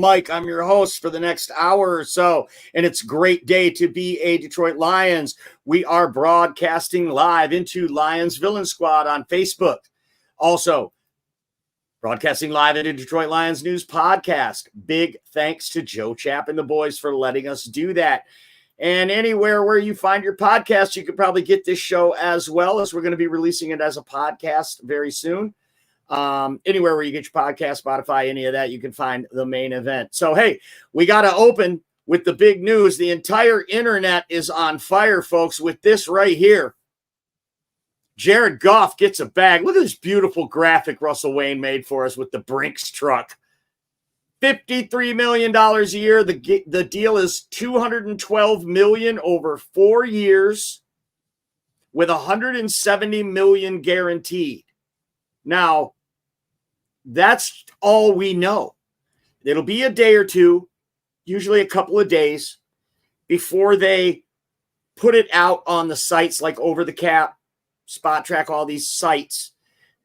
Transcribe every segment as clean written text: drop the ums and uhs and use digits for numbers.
Mike, I'm your host for the next hour or so, and it's a great day to be a Detroit Lions. We are broadcasting live into Lions Villain Squad on Facebook. Also, broadcasting live into Detroit Lions News Podcast. Big thanks to Joe Chapp and the boys for letting us do that. And anywhere where you find your podcast, you could probably get this show as well, as we're going to be releasing it as a podcast very soon. Anywhere where you get your podcast, Spotify, any of that, you can find the main event. So, hey, we got to open with the big news. The entire internet is on fire, folks, with this right here. Jared Goff gets a bag. Look at this beautiful graphic Russell Wayne made for us with the Brinks truck. $53 million a year. The deal is $212 million over 4 years with $170 million guaranteed. Now, that's all we know. It'll be a day or two, usually a couple of days, before they put it out on the sites like Over the Cap, Spot Track, all these sites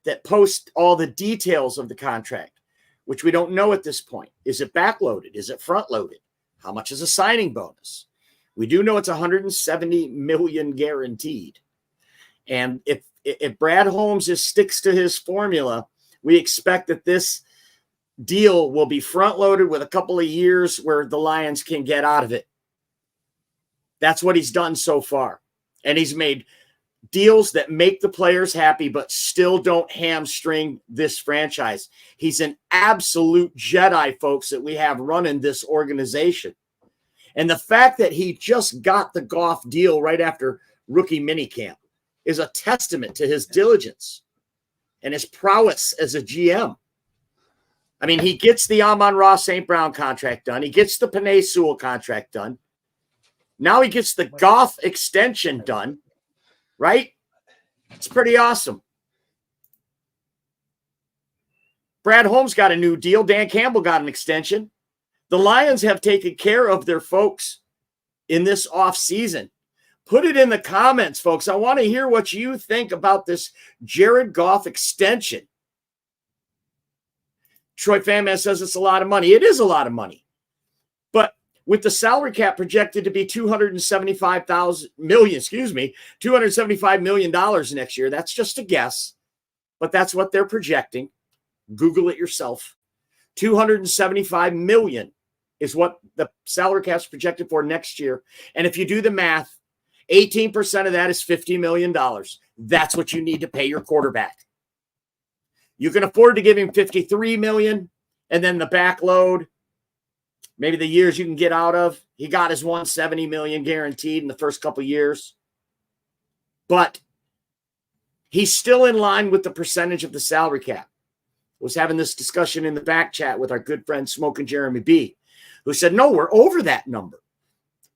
that post all the details of the contract, which we don't know at this point. Is it backloaded? Is it front-loaded? How much is a signing bonus? We do know it's $170 million guaranteed. And if Brad Holmes sticks to his formula, we expect that this deal will be front-loaded with a couple of years where the Lions can get out of it. That's what he's done so far. And he's made deals that make the players happy but still don't hamstring this franchise. He's an absolute Jedi, folks, that we have running this organization. And the fact that he just got the Goff deal right after rookie minicamp is a testament to his diligence and his prowess as a GM. I mean, he gets the Amon-Ra St. Brown contract done. He gets the Penei Sewell contract done. Now he gets the Goff extension done, right? It's pretty awesome. Brad Holmes got a new deal. Dan Campbell got an extension. The Lions have taken care of their folks in this offseason. Put it in the comments, folks. I want to hear what you think about this Jared Goff extension. Troy Fanman says it's a lot of money. It is a lot of money. But with the salary cap projected to be $275 million next year, that's just a guess. But that's what they're projecting. Google it yourself. $275 million is what the salary cap is projected for next year. And if you do the math, 18% of that is $50 million. That's what you need to pay your quarterback. You can afford to give him $53 million, and then the backload, maybe the years you can get out of. He got his $170 million guaranteed in the first couple of years. But he's still in line with the percentage of the salary cap. I was having this discussion in the back chat with our good friend Smoking Jeremy B, who said, no, we're over that number.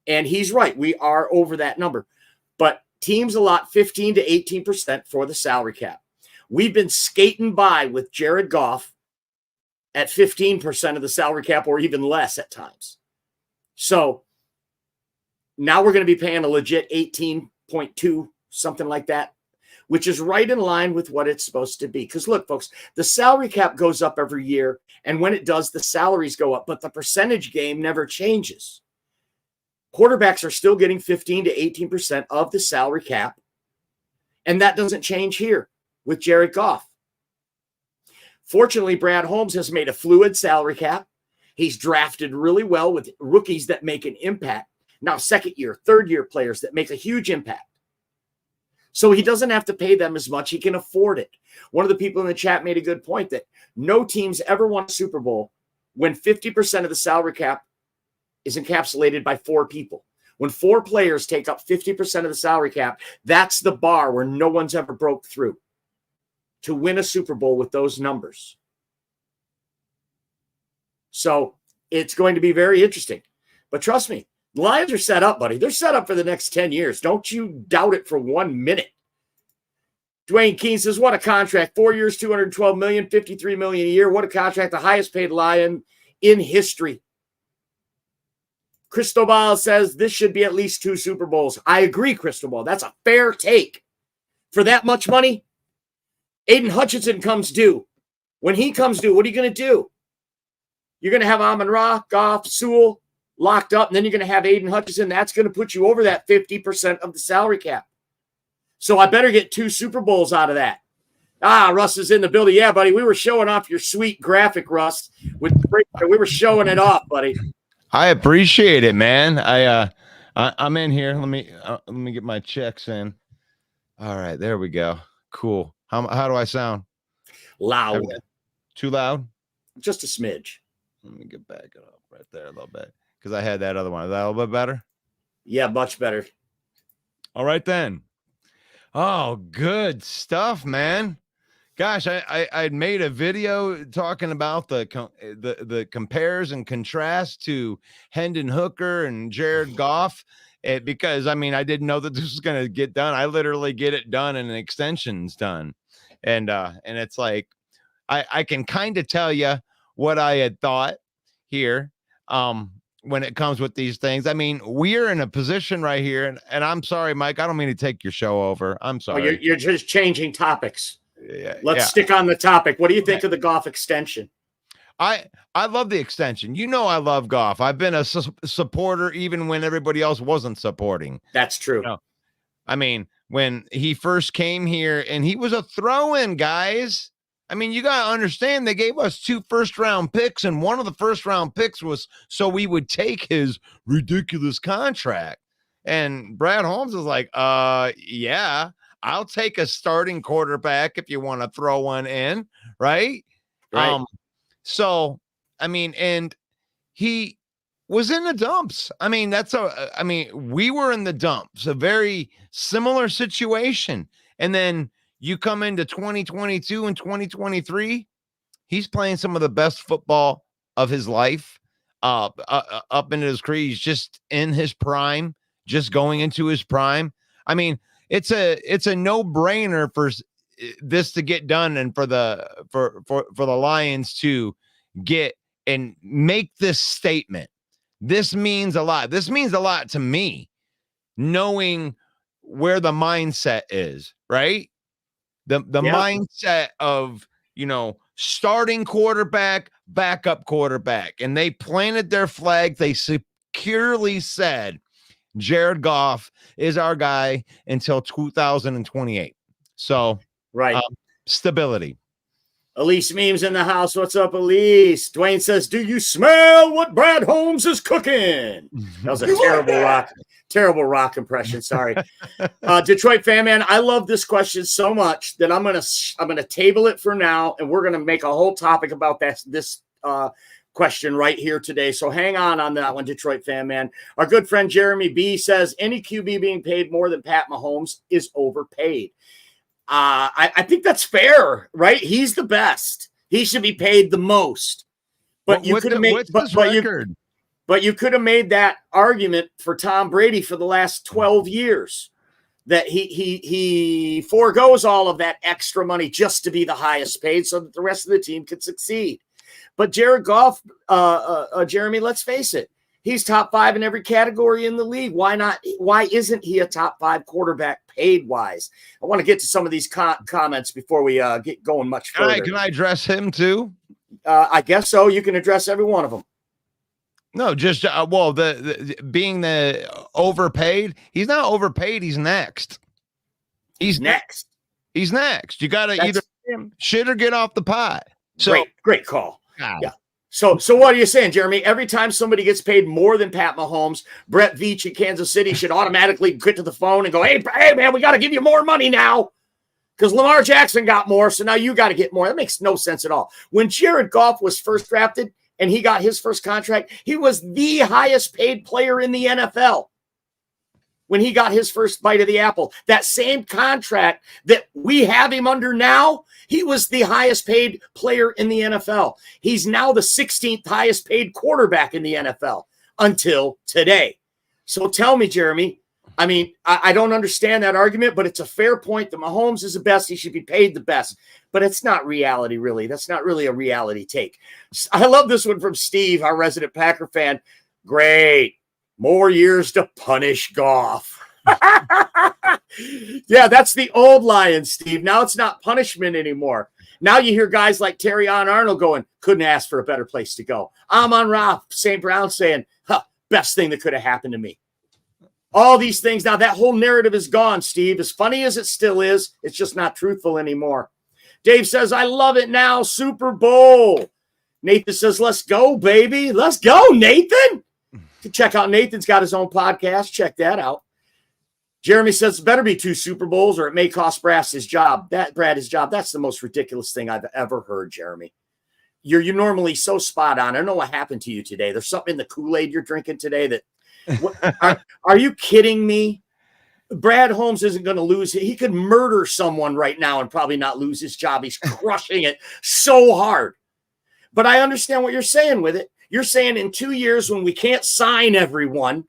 And he's right. We are over that number. But teams allot 15 to 18% for the salary cap. We've been skating by with Jared Goff at 15% of the salary cap or even less at times. So now we're going to be paying a legit 18.2, something like that, which is right in line with what it's supposed to be. Because look, folks, the salary cap goes up every year. And when it does, the salaries go up. But the percentage game never changes. Quarterbacks are still getting 15 to 18% of the salary cap. And that doesn't change here with Jared Goff. Fortunately, Brad Holmes has made a fluid salary cap. He's drafted really well with rookies that make an impact. Now, second year, third year players that make a huge impact. So he doesn't have to pay them as much. He can afford it. One of the people in the chat made a good point that no teams ever won a Super Bowl when 50% of the salary cap is encapsulated by 4 people. When 4 players take up 50% of the salary cap, that's the bar where no one's ever broke through to win a Super Bowl with those numbers. So it's going to be very interesting. But trust me, the Lions are set up, buddy. They're set up for the next 10 years. Don't you doubt it for 1 minute. Dwayne Keene says, what a contract. 4 years, $212 million, $53 million a year. What a contract. The highest paid Lion in history. Cristobal says this should be at least 2 Super Bowls. I agree, Cristobal. That's a fair take. For that much money, Aiden Hutchinson comes due. When he comes due, what are you going to do? You're going to have Amon-Ra, Goff, Sewell locked up, and then you're going to have Aiden Hutchinson. That's going to put you over that 50% of the salary cap. So I better get 2 Super Bowls out of that. Russ is in the building. Yeah, buddy, we were showing off your sweet graphic, Russ. We were showing it off, buddy. I appreciate it, man. I'm in here. Let me get my checks in. All right, there we go. Cool. How do I sound? Loud. Too loud? Just a smidge. Let me get back up right there a little bit because I had that other one. Is that a little bit better? Yeah, much better. All right, then. Oh, good stuff, man. Gosh, I'd made a video talking about the compares and contrasts to Hendon Hooker and Jared Goff, because I didn't know that this was going to get done. I literally get it done and an extension's done, and it's like I can kind of tell you what I had thought here. When it comes with these things, we're in a position right here, and I'm sorry, Mike, I don't mean to take your show over. I'm sorry. Oh, you're just changing topics. Yeah, Let's stick on the topic. What do you think of the Goff extension? I love the extension. I love Goff. I've been a supporter even when everybody else wasn't supporting. That's true. When he first came here, and he was a throw-in, guys. You got to understand, they gave us 2 first-round picks, and one of the first-round picks was so we would take his ridiculous contract. And Brad Holmes is like, yeah, I'll take a starting quarterback if you want to throw one in, right? Right. And he was in the dumps. We were in the dumps, a very similar situation. And then you come into 2022 and 2023, he's playing some of the best football of his life, up into his career. He's just in his prime, just going into his prime. It's a no-brainer for this to get done, and for the Lions to get and make this statement. This means a lot. This means a lot to me, knowing where the mindset is, right? The mindset of, starting quarterback, backup quarterback. And they planted their flag. They securely said, Jared Goff is our guy until 2028. So, right. Stability. Elise Memes in the house. What's up, Elise? Dwayne says, do you smell what Brad Holmes is cooking? That was a terrible rock impression. Sorry. Detroit fan man, I love this question so much that I'm gonna table it for now, and we're gonna make a whole topic about this question right here today. So hang on that one, Detroit fan man. Our good friend Jeremy B says any QB being paid more than Pat Mahomes is overpaid. I think that's fair, right? He's the best. He should be paid the most. But you could have made but you could have made that argument for Tom Brady for the last 12 years, that he foregoes all of that extra money just to be the highest paid so that the rest of the team could succeed. But Jared Goff, Jeremy, let's face it, he's top 5 in every category in the league. Why not? Why isn't he a top 5 quarterback paid wise? I want to get to some of these comments before we get going much further. Can I address him too? I guess so. You can address every one of them. No, just being the overpaid. He's not overpaid. He's next. He's next. He's next. You got to either shit or get off the pot. So great call. Wow. Yeah. So what are you saying, Jeremy? Every time somebody gets paid more than Pat Mahomes, Brett Veach in Kansas City should automatically get to the phone and go, hey man, we got to give you more money now because Lamar Jackson got more, so now you got to get more. That makes no sense at all. When Jared Goff was first drafted and he got his first contract, he was the highest paid player in the NFL. When he got his first bite of the apple, that same contract that we have him under now, he was the highest paid player in the NFL. He's now the 16th highest paid quarterback in the NFL until today. So tell me, Jeremy, I don't understand that argument, but it's a fair point that Mahomes is the best. He should be paid the best, but it's not reality, really. That's not really a reality take. I love this one from Steve, our resident Packer fan. Great. More years to punish Goff. Yeah, that's the old Lions, Steve. Now it's not punishment anymore. Now you hear guys like Terrion Arnold going, couldn't ask for a better place to go. Amon-Ra St. Brown saying, best thing that could have happened to me. All these things. Now that whole narrative is gone, Steve. As funny as it still is, it's just not truthful anymore. Dave says, I love it now. Super Bowl. Nathan says, let's go, baby. Let's go, Nathan. Check out Nathan's got his own podcast. Check that out. Jeremy says, better be 2 Super Bowls or it may cost Brad his job. That's the most ridiculous thing I've ever heard, Jeremy. You're normally so spot on. I don't know what happened to you today. There's something in the Kool-Aid you're drinking today that are you kidding me? Brad Holmes isn't going to lose. He could murder someone right now and probably not lose his job. He's crushing it so hard. But I understand what you're saying with it. You're saying in 2 years when we can't sign everyone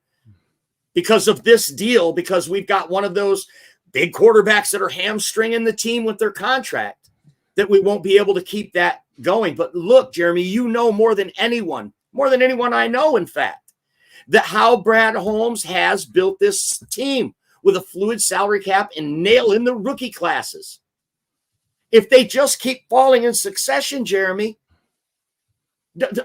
because of this deal, because we've got one of those big quarterbacks that are hamstringing the team with their contract, that we won't be able to keep that going. But look, Jeremy, you know more than anyone I know, in fact, that how Brad Holmes has built this team with a fluid salary cap and nail in the rookie classes. If they just keep falling in succession, Jeremy,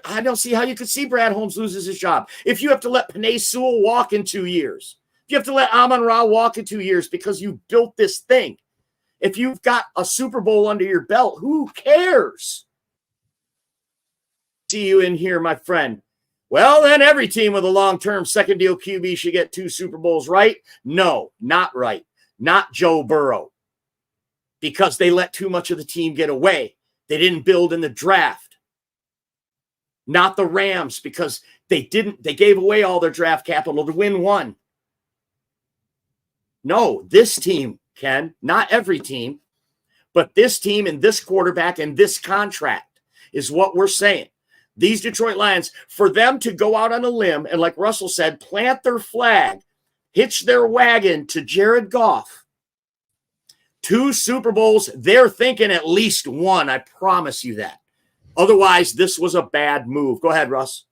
I don't see how you could see Brad Holmes loses his job. If you have to let Penei Sewell walk in 2 years, if you have to let Amon-Ra walk in 2 years because you built this thing, if you've got a Super Bowl under your belt, who cares? See you in here, my friend. Well, then every team with a long-term second deal QB should get 2 Super Bowls, right? No, not right. Not Joe Burrow. Because they let too much of the team get away. They didn't build in the draft. Not the Rams, because they gave away all their draft capital to win one. No, this team, Ken, not every team, but this team and this quarterback and this contract is what we're saying. These Detroit Lions, for them to go out on a limb and, like Russell said, plant their flag, hitch their wagon to Jared Goff. 2 Super Bowls, they're thinking at least 1. I promise you that. Otherwise, this was a bad move. Go ahead, Russ.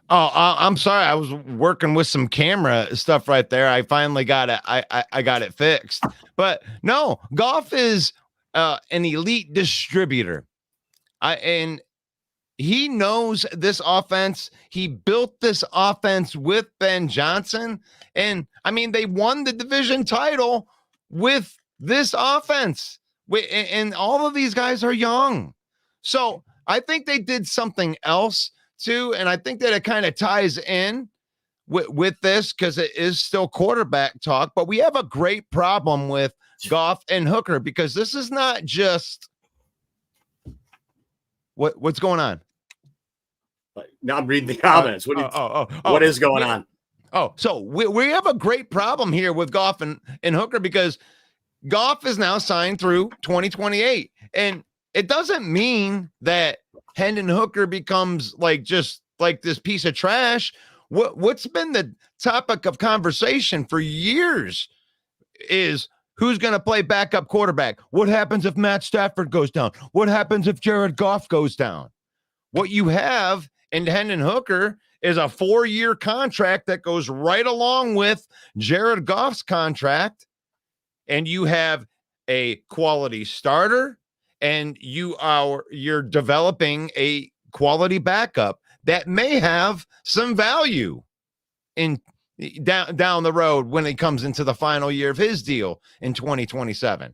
Oh, I'm sorry. I was working with some camera stuff right there. I finally got it. I got it fixed. But no, Goff is an elite distributor. And he knows this offense. He built this offense with Ben Johnson. And I mean, they won the division title with this offense. And all of these guys are young. So I think they did something else too. And I think that it kind of ties in with this because it is still quarterback talk. But we have a great problem with Goff and Hooker because this is not just what's going on. Now I'm reading the comments. What is going on? Oh, so we have a great problem here with Goff and Hooker because Goff is now signed through 2028. And it doesn't mean that Hendon Hooker becomes just like this piece of trash. What's been the topic of conversation for years is who's going to play backup quarterback? What happens if Matt Stafford goes down? What happens if Jared Goff goes down? What you have in Hendon Hooker is a 4-year contract that goes right along with Jared Goff's contract. And you have a quality starter and you're developing a quality backup that may have some value down the road when it comes into the final year of his deal in 2027.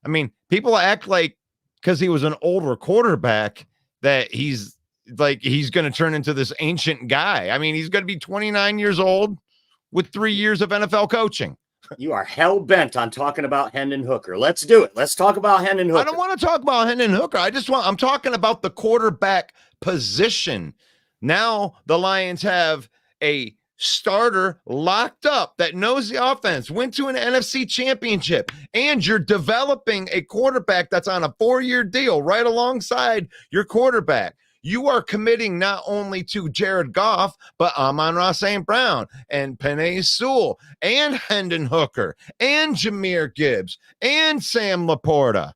I mean, people act like because he was an older quarterback that he's going to turn into this ancient guy. I mean, he's going to be 29 years old with 3 years of NFL coaching. You are hell-bent on talking about Hendon Hooker. Let's do it. Let's talk about Hendon Hooker. I don't want to talk about Hendon Hooker. I'm talking about the quarterback position. Now the Lions have a starter locked up that knows the offense, went to an NFC championship, and you're developing a quarterback that's on a 4-year deal right alongside your quarterback. You are committing not only to Jared Goff, but Amon-Ra St. Brown and Penei Sewell and Hendon Hooker and Jahmyr Gibbs and Sam Laporta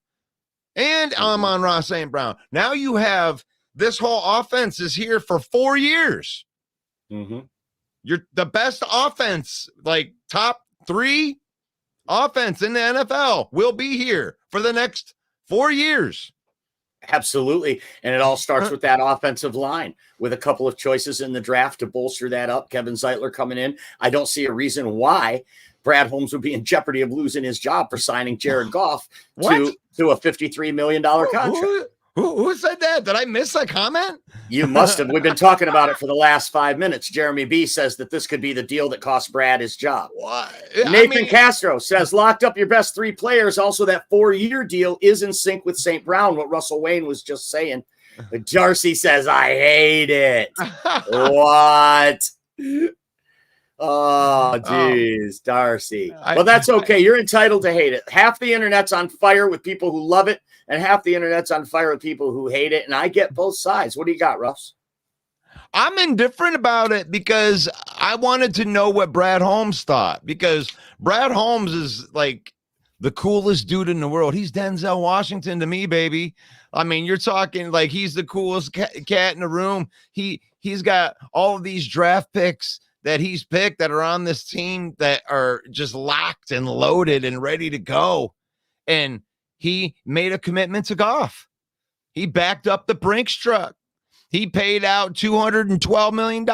and Amon-Ra St. Brown. Now you have this whole offense is here for 4 years. Mm-hmm. You're the best offense, like top 3 offense in the NFL will be here for the next 4 years. Absolutely. And it all starts with that offensive line with a couple of choices in the draft to bolster that up. Kevin Zeitler coming in. I don't see a reason why Brad Holmes would be in jeopardy of losing his job for signing Jared Goff to a $53 million contract. Who said that? Did I miss a comment? You must have. We've been talking about it for the last 5 minutes. Jeremy B says that this could be the deal that cost Brad his job. What? Nathan Castro says, locked up your best 3 players. Also, that 4-year deal is in sync with St. Brown, what Russell Wayne was just saying. But Darcy says, I hate it. What? Oh, geez, Darcy. Well, that's okay. You're entitled to hate it. Half the internet's on fire with people who love it, and half the internet's on fire with people who hate it. And I get both sides. What do you got, Russ? I'm indifferent about it because I wanted to know what Brad Holmes thought, because Brad Holmes is like the coolest dude in the world. He's Denzel Washington to me, baby. I mean, you're talking like he's the coolest cat in the room. He's got all of these draft picks that he's picked that are on this team that are just locked and loaded and ready to go. And he made a commitment to Goff. He backed up the Brinks truck. He paid out $212 million.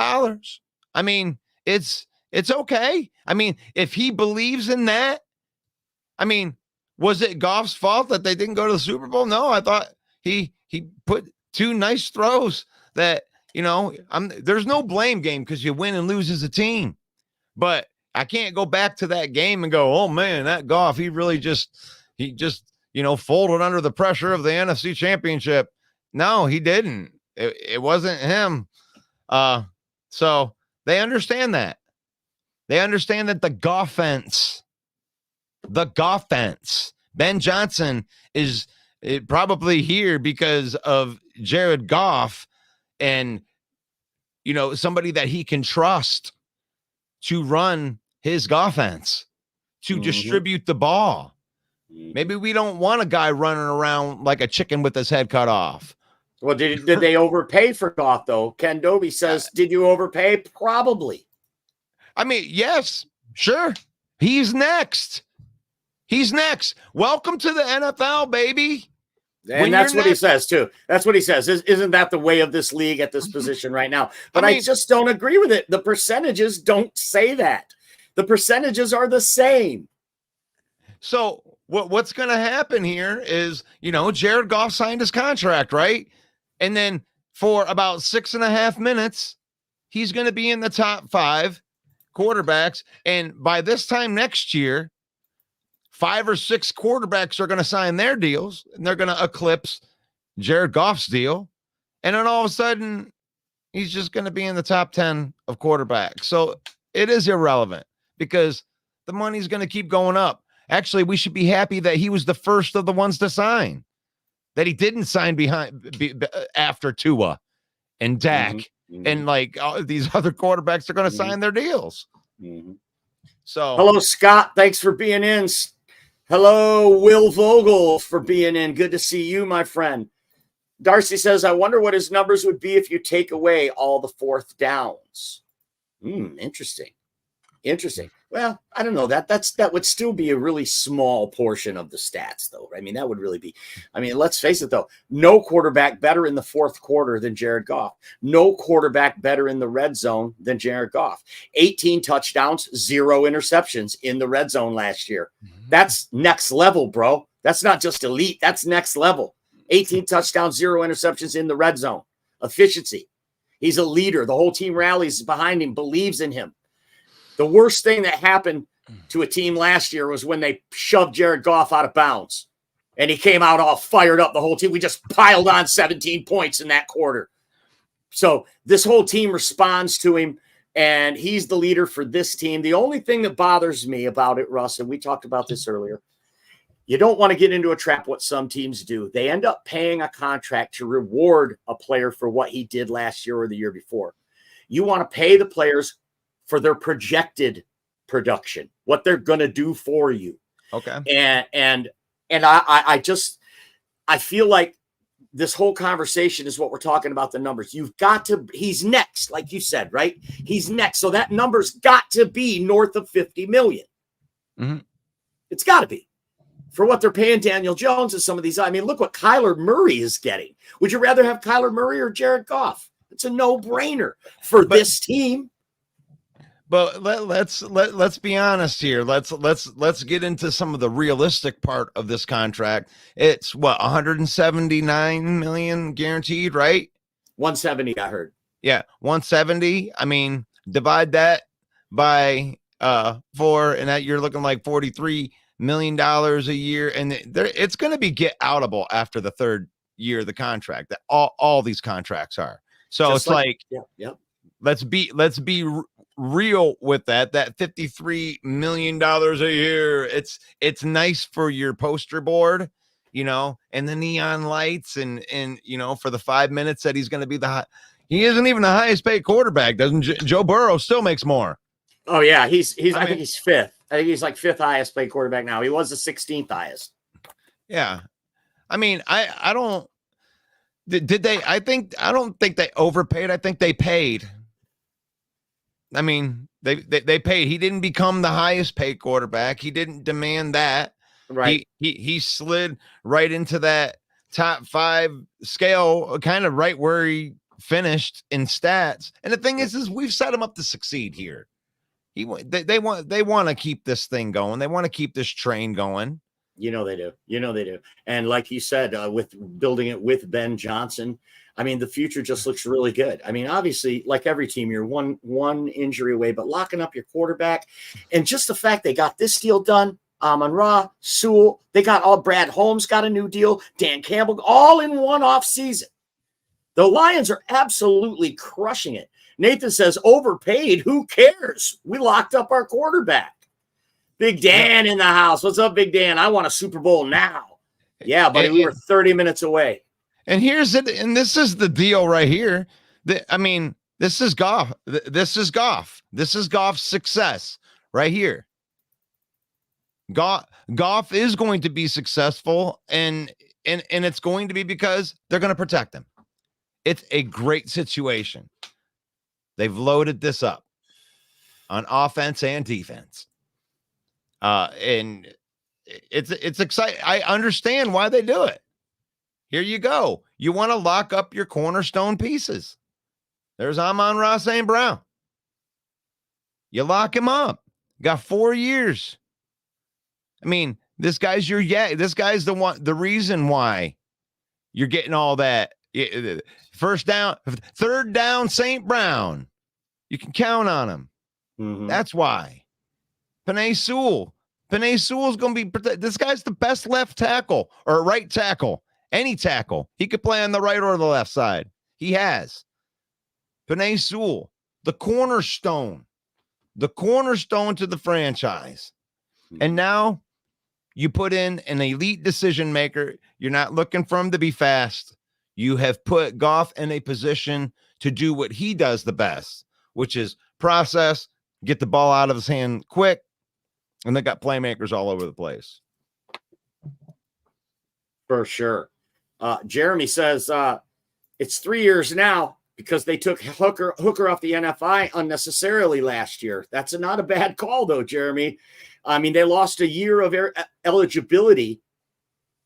I mean, it's okay. I mean, if he believes in that, I mean, was it Goff's fault that they didn't go to the Super Bowl? No, I thought he put 2 nice throws that, you know, there's no blame game because you win and lose as a team. But I can't go back to that game and go, oh man, that Goff, he just, you know, folded under the pressure of the NFC Championship. No, he didn't. It wasn't him. So they understand that. They understand that the Goffense, Ben Johnson is probably here because of Jared Goff and, you know, somebody that he can trust to run his Goffense, to distribute the ball. Maybe we don't want a guy running around like a chicken with his head cut off. Well, did they overpay for Goff, though? Ken Doby says, did you overpay? Probably. I mean, yes, sure. He's next. Welcome to the NFL, baby. And that's what he says, too. That's what he says. Isn't that the way of this league at this position right now? But I just don't agree with it. The percentages don't say that. The percentages are the same. So what's going to happen here is, you know, Jared Goff signed his contract, right? And then for about 6.5 minutes, he's going to be in the top 5 quarterbacks. And by this time next year, 5 or 6 quarterbacks are going to sign their deals, and they're going to eclipse Jared Goff's deal. And then all of a sudden, he's just going to be in the top 10 of quarterbacks. So it is irrelevant because the money's going to keep going up. Actually, we should be happy that he was the first of the ones to sign, that he didn't sign after Tua and Dak and like these other quarterbacks are going to sign their deals. So hello, Scott. Thanks for being in. Hello, Will Vogel, for being in. Good to see you, my friend. Darcy says, I wonder what his numbers would be if you take away all the 4th downs. Interesting. Well, I don't know. That would still be a really small portion of the stats, though. I mean, that would really be. I mean, let's face it, though. No quarterback better in the 4th quarter than Jared Goff. No quarterback better in the red zone than Jared Goff. 18 touchdowns, 0 interceptions in the red zone last year. That's next level, bro. That's not just elite. That's next level. 18 touchdowns, 0 interceptions in the red zone. Efficiency. He's a leader. The whole team rallies behind him, believes in him. The worst thing that happened to a team last year was when they shoved Jared Goff out of bounds and he came out all fired up. The whole team, we just piled on 17 points in that quarter. So this whole team responds to him, and he's the leader for this team. The only thing that bothers me about it, Russ, and we talked about this earlier, you don't want to get into a trap what some teams do. They end up paying a contract to reward a player for what he did last year or the year before. You want to pay the players for their projected production, what they're going to do for you. Okay. And I feel like this whole conversation is what we're talking about, the numbers. He's next, like you said, right? He's next. So that number's got to be north of 50 million. It's got to be. for what they're paying Daniel Jones and some of these. I mean, look what Kyler Murray is getting. Would you rather have Kyler Murray or Jared Goff? It's a no-brainer for this team. But let's be honest here. Let's get into some of the realistic part of this contract. It's what, 179 million guaranteed, right? 170, I heard. Yeah, 170. I mean, divide that by 4, and that you're looking like $43 million a year, and it's going to be get outable after the third year of the contract. That all these contracts are. So just it's like yeah. Let's be real with that $53 million a year. It's nice for your poster board, you know, and the neon lights and you know, for the 5 minutes that he's going to be he isn't even the highest paid quarterback. Doesn't Joe Burrow still makes more? Oh yeah, I think he's fifth. I think he's like fifth highest paid quarterback now. He was the 16th highest. Yeah, I mean, I don't. Did they? I don't think they overpaid. I think they paid. I mean, they paid. He didn't become the highest paid quarterback. He didn't demand that. Right. He slid right into that top 5 scale, kind of right where he finished in stats. And the thing is we've set him up to succeed here. They want to keep this thing going. They want to keep this train going. You know they do. And like you said, with building it with Ben Johnson, I mean, the future just looks really good. I mean, obviously, like every team, you're one injury away, but locking up your quarterback and just the fact they got this deal done, Amon-Ra, Sewell, they got all Brad Holmes got a new deal, Dan Campbell, all in one off season. The Lions are absolutely crushing it. Nathan says, overpaid. Who cares? We locked up our quarterback. Big Dan in the house. What's up, Big Dan? I want a Super Bowl now. Yeah, buddy, we were 30 minutes away. And here's it. And this is the deal right here. I mean, this is Goff. This is Goff. This is Goff's success right here. Goff is going to be successful, and it's going to be because they're going to protect him. It's a great situation. They've loaded this up on offense and defense. And it's exciting. I understand why they do it. Here you go. You want to lock up your cornerstone pieces. There's Amon-Ra St. Brown. You lock him up. Got 4 years. I mean, this guy's the reason why you're getting all that. Third down St. Brown. You can count on him. Mm-hmm. That's why. Penei Sewell. Penei Sewell's going to be this guy's the best left tackle or right tackle. Any tackle. He could play on the right or the left side. He has. Penei Sewell, the cornerstone to the franchise. And now you put in an elite decision maker. You're not looking for him to be fast. You have put Goff in a position to do what he does the best, which is process, get the ball out of his hand quick, and they got playmakers all over the place. For sure. Jeremy says it's 3 years now because they took Hooker off the NFI unnecessarily last year. That's not a bad call, though, Jeremy. I mean, they lost a year of eligibility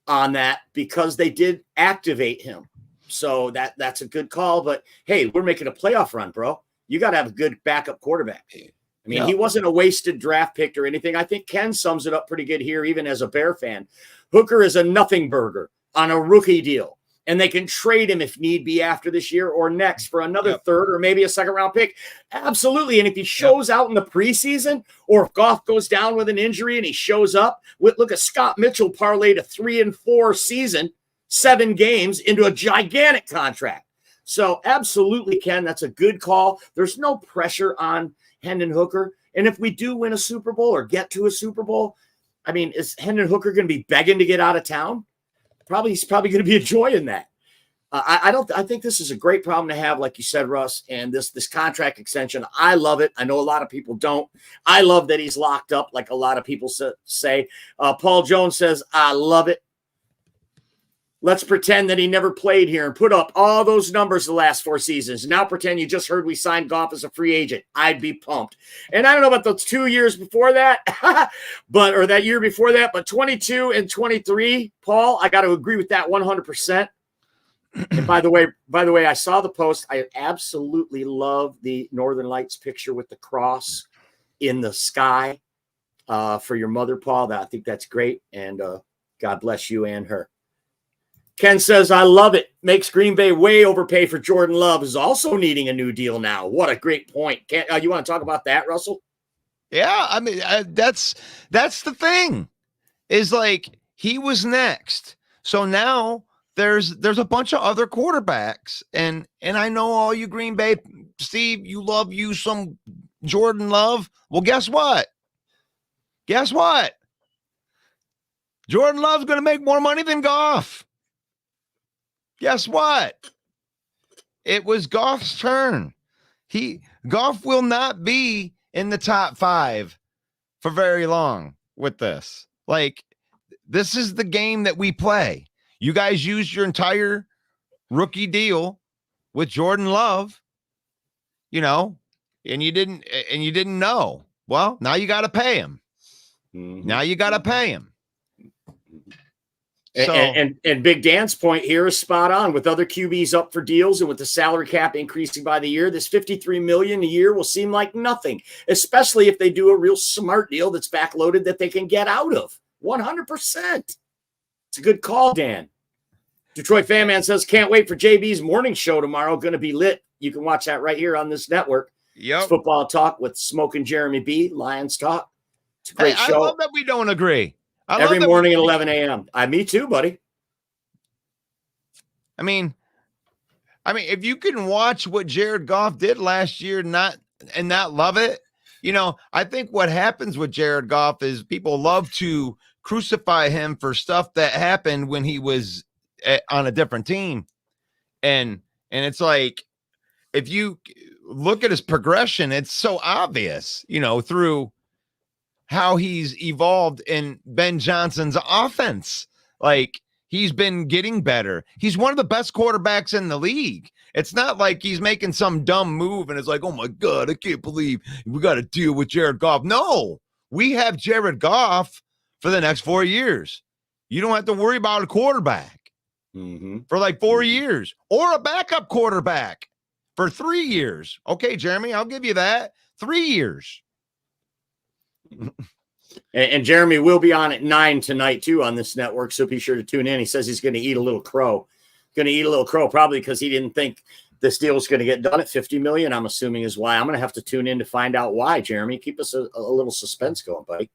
on that because they did activate him. So that's a good call. But, hey, we're making a playoff run, bro. You got to have a good backup quarterback. I mean, He wasn't a wasted draft pick or anything. I think Ken sums it up pretty good here, even as a Bear fan. Hooker is a nothing burger on a rookie deal, and they can trade him if need be after this year or next for another third or maybe a second-round pick. Absolutely. And if he shows out in the preseason, or if Goff goes down with an injury and he shows up, look at Scott Mitchell parlayed a 3-4 season, 7 games into a gigantic contract. So absolutely, Ken, that's a good call. There's no pressure on Hendon Hooker. And if we do win a Super Bowl or get to a Super Bowl, I mean, is Hendon Hooker going to be begging to get out of town? He's probably going to be enjoying that. I think this is a great problem to have, like you said, Russ, and this contract extension. I love it. I know a lot of people don't. I love that he's locked up, like a lot of people say. Paul Jones says, I love it. Let's pretend that he never played here and put up all those numbers the last 4 seasons. Now pretend you just heard we signed Goff as a free agent. I'd be pumped. And I don't know about those 2 years before that, or that year before that, but 22 and 23, Paul, I got to agree with that 100%. And by the way, I saw the post. I absolutely love the Northern Lights picture with the cross in the sky for your mother, Paul. I think that's great. And God bless you and her. Ken says, I love it. Makes Green Bay way overpay for Jordan Love, is also needing a new deal now. What a great point. Ken, you want to talk about that, Russell? Yeah, I mean, that's the thing. Is like he was next. So now there's a bunch of other quarterbacks. And I know all you Green Bay, Steve, you love you some Jordan Love. Well, guess what? Jordan Love's going to make more money than Goff. Guess what? It was Goff's turn. Goff will not be in the top 5 for very long with this. Like, this is the game that we play. You guys used your entire rookie deal with Jordan Love, and you didn't know. Well, now you got to pay him. Mm-hmm. Now you got to pay him. So, and Big Dan's point here is spot on. With other QBs up for deals and with the salary cap increasing by the year, this $53 million a year will seem like nothing, especially if they do a real smart deal that's backloaded that they can get out of. 100%. It's a good call, Dan. Detroit Fan Man says, can't wait for JB's morning show tomorrow. Going to be lit. You can watch that right here on this network. Yep. It's Football Talk with Smoke and Jeremy B. Lions Talk. It's a great show. I love that we don't agree. Every morning at 11 a.m. Me too, buddy. I mean, if you can watch what Jared Goff did last year, not love it, I think what happens with Jared Goff is people love to crucify him for stuff that happened when he was on a different team, and it's like, if you look at his progression, it's so obvious, through how he's evolved in Ben Johnson's offense. Like, he's been getting better. He's one of the best quarterbacks in the league. It's not like he's making some dumb move and it's like, oh my God, I can't believe we got to deal with Jared Goff. No, we have Jared Goff for the next 4 years. You don't have to worry about a quarterback for like 4 years, or a backup quarterback for 3 years. Okay, Jeremy, I'll give you that. 3 years. And Jeremy will be on at 9 tonight too on this network, so be sure to tune in. He says he's going to eat a little crow. Probably because he didn't think this deal was going to get done at $50 million. I'm assuming is why. I'm going to have to tune in to find out why. Jeremy, keep us a little suspense going, buddy.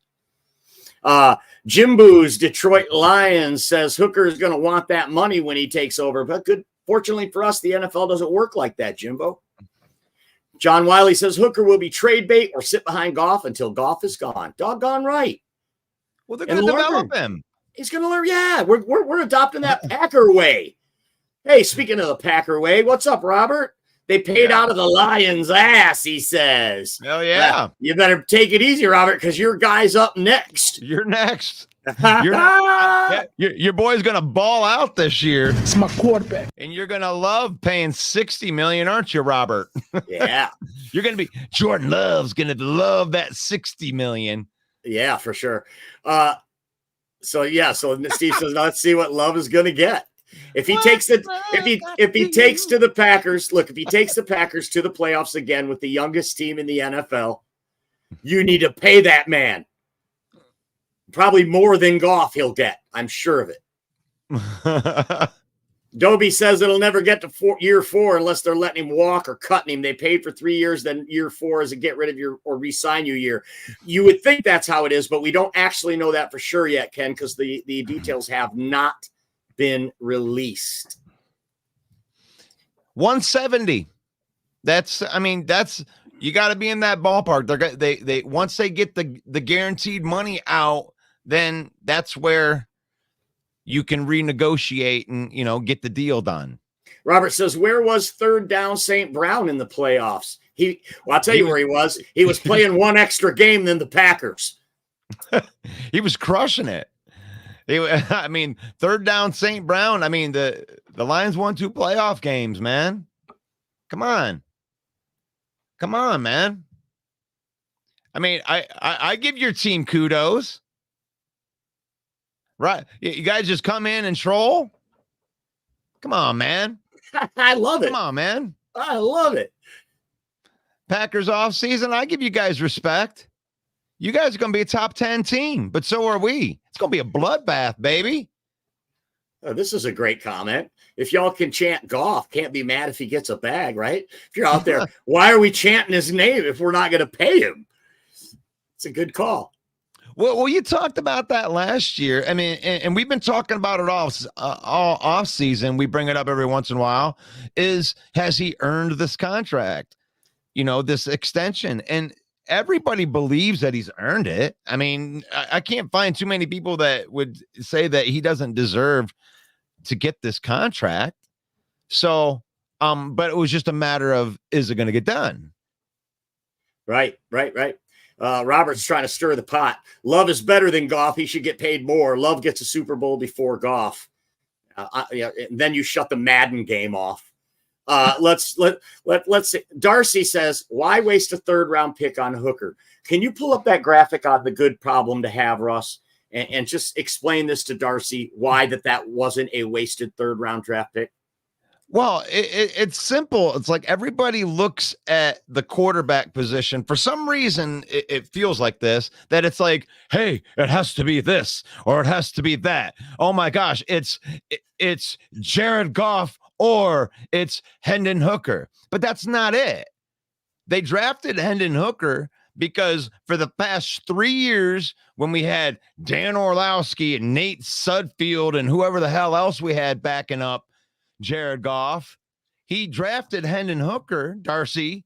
Jimbo's Detroit Lions says Hooker is going to want that money when he takes over, but fortunately for us, the NFL doesn't work like that, Jimbo. John Wiley says Hooker will be trade bait or sit behind Goff until Goff is gone. Doggone right. Well, they're going to develop him. He's going to learn. Yeah, we're adopting that Packer way. Hey, speaking of the Packer way, what's up, Robert? They paid out of the Lions' ass, he says. Hell yeah. You better take it easy, Robert, because your guy's up next. You're next. Your boy's going to ball out this year. It's my quarterback. And you're going to love paying $60 million, aren't you, Robert? Yeah. Jordan Love's going to love that $60 million. Yeah, for sure. So Steve says, let's see what Love is going to get. If he takes the Packers, if he takes the Packers to the playoffs again with the youngest team in the NFL, you need to pay that man. Probably more than Goff he'll get. I'm sure of it. Dobie says it'll never get to year 4 unless they're letting him walk or cutting him. They paid for 3 years, then year 4 is a get rid of your or re-sign you year. You would think that's how it is, but we don't actually know that for sure yet, Ken, because the details have not been released. 170. That's you got to be in that ballpark. They once they get the guaranteed money out, then that's where you can renegotiate and get the deal done. Robert says, where was third down St. Brown in the playoffs? I'll tell you where he was. He was playing one extra game than the Packers. He was crushing it. I mean, third down St. Brown. I mean, the Lions won 2 playoff games, man. Come on. Come on, man. I mean, I give your team kudos. Right. You guys just come in and troll. Come on, man. I love it. Come on, man. I love it. Packers off season. I give you guys respect. You guys are going to be a top 10 team, but so are we. It's going to be a bloodbath, baby. Oh, this is a great comment. If y'all can chant Goff, can't be mad if he gets a bag, right? If you're out there, why are we chanting his name if we're not going to pay him? It's a good call. Well, you talked about that last year. I mean, and we've been talking about it all off season. We bring it up every once in a while. Has he earned this contract? You know, this extension, and everybody believes that he's earned it. I mean, I can't find too many people that would say that he doesn't deserve to get this contract. So, but it was just a matter of, is it going to get done? Right. Robert's trying to stir the pot. Love is better than Goff. He should get paid more. Love gets a Super Bowl before Goff. Then you shut the Madden game off. Let's see. Darcy says, why waste a 3rd round pick on Hooker? Can you pull up that graphic on the good problem to have, Russ, and just explain this to Darcy, why that wasn't a wasted 3rd round draft pick? Well, it's simple. It's like everybody looks at the quarterback position. For some reason, it feels like this, that it's like, hey, it has to be this or it has to be that. Oh my gosh, it's Jared Goff or it's Hendon Hooker. But that's not it. They drafted Hendon Hooker because for the past 3 years, when we had Dan Orlowski and Nate Sudfeld and whoever the hell else we had backing up Jared Goff, he drafted Hendon Hooker, Darcy,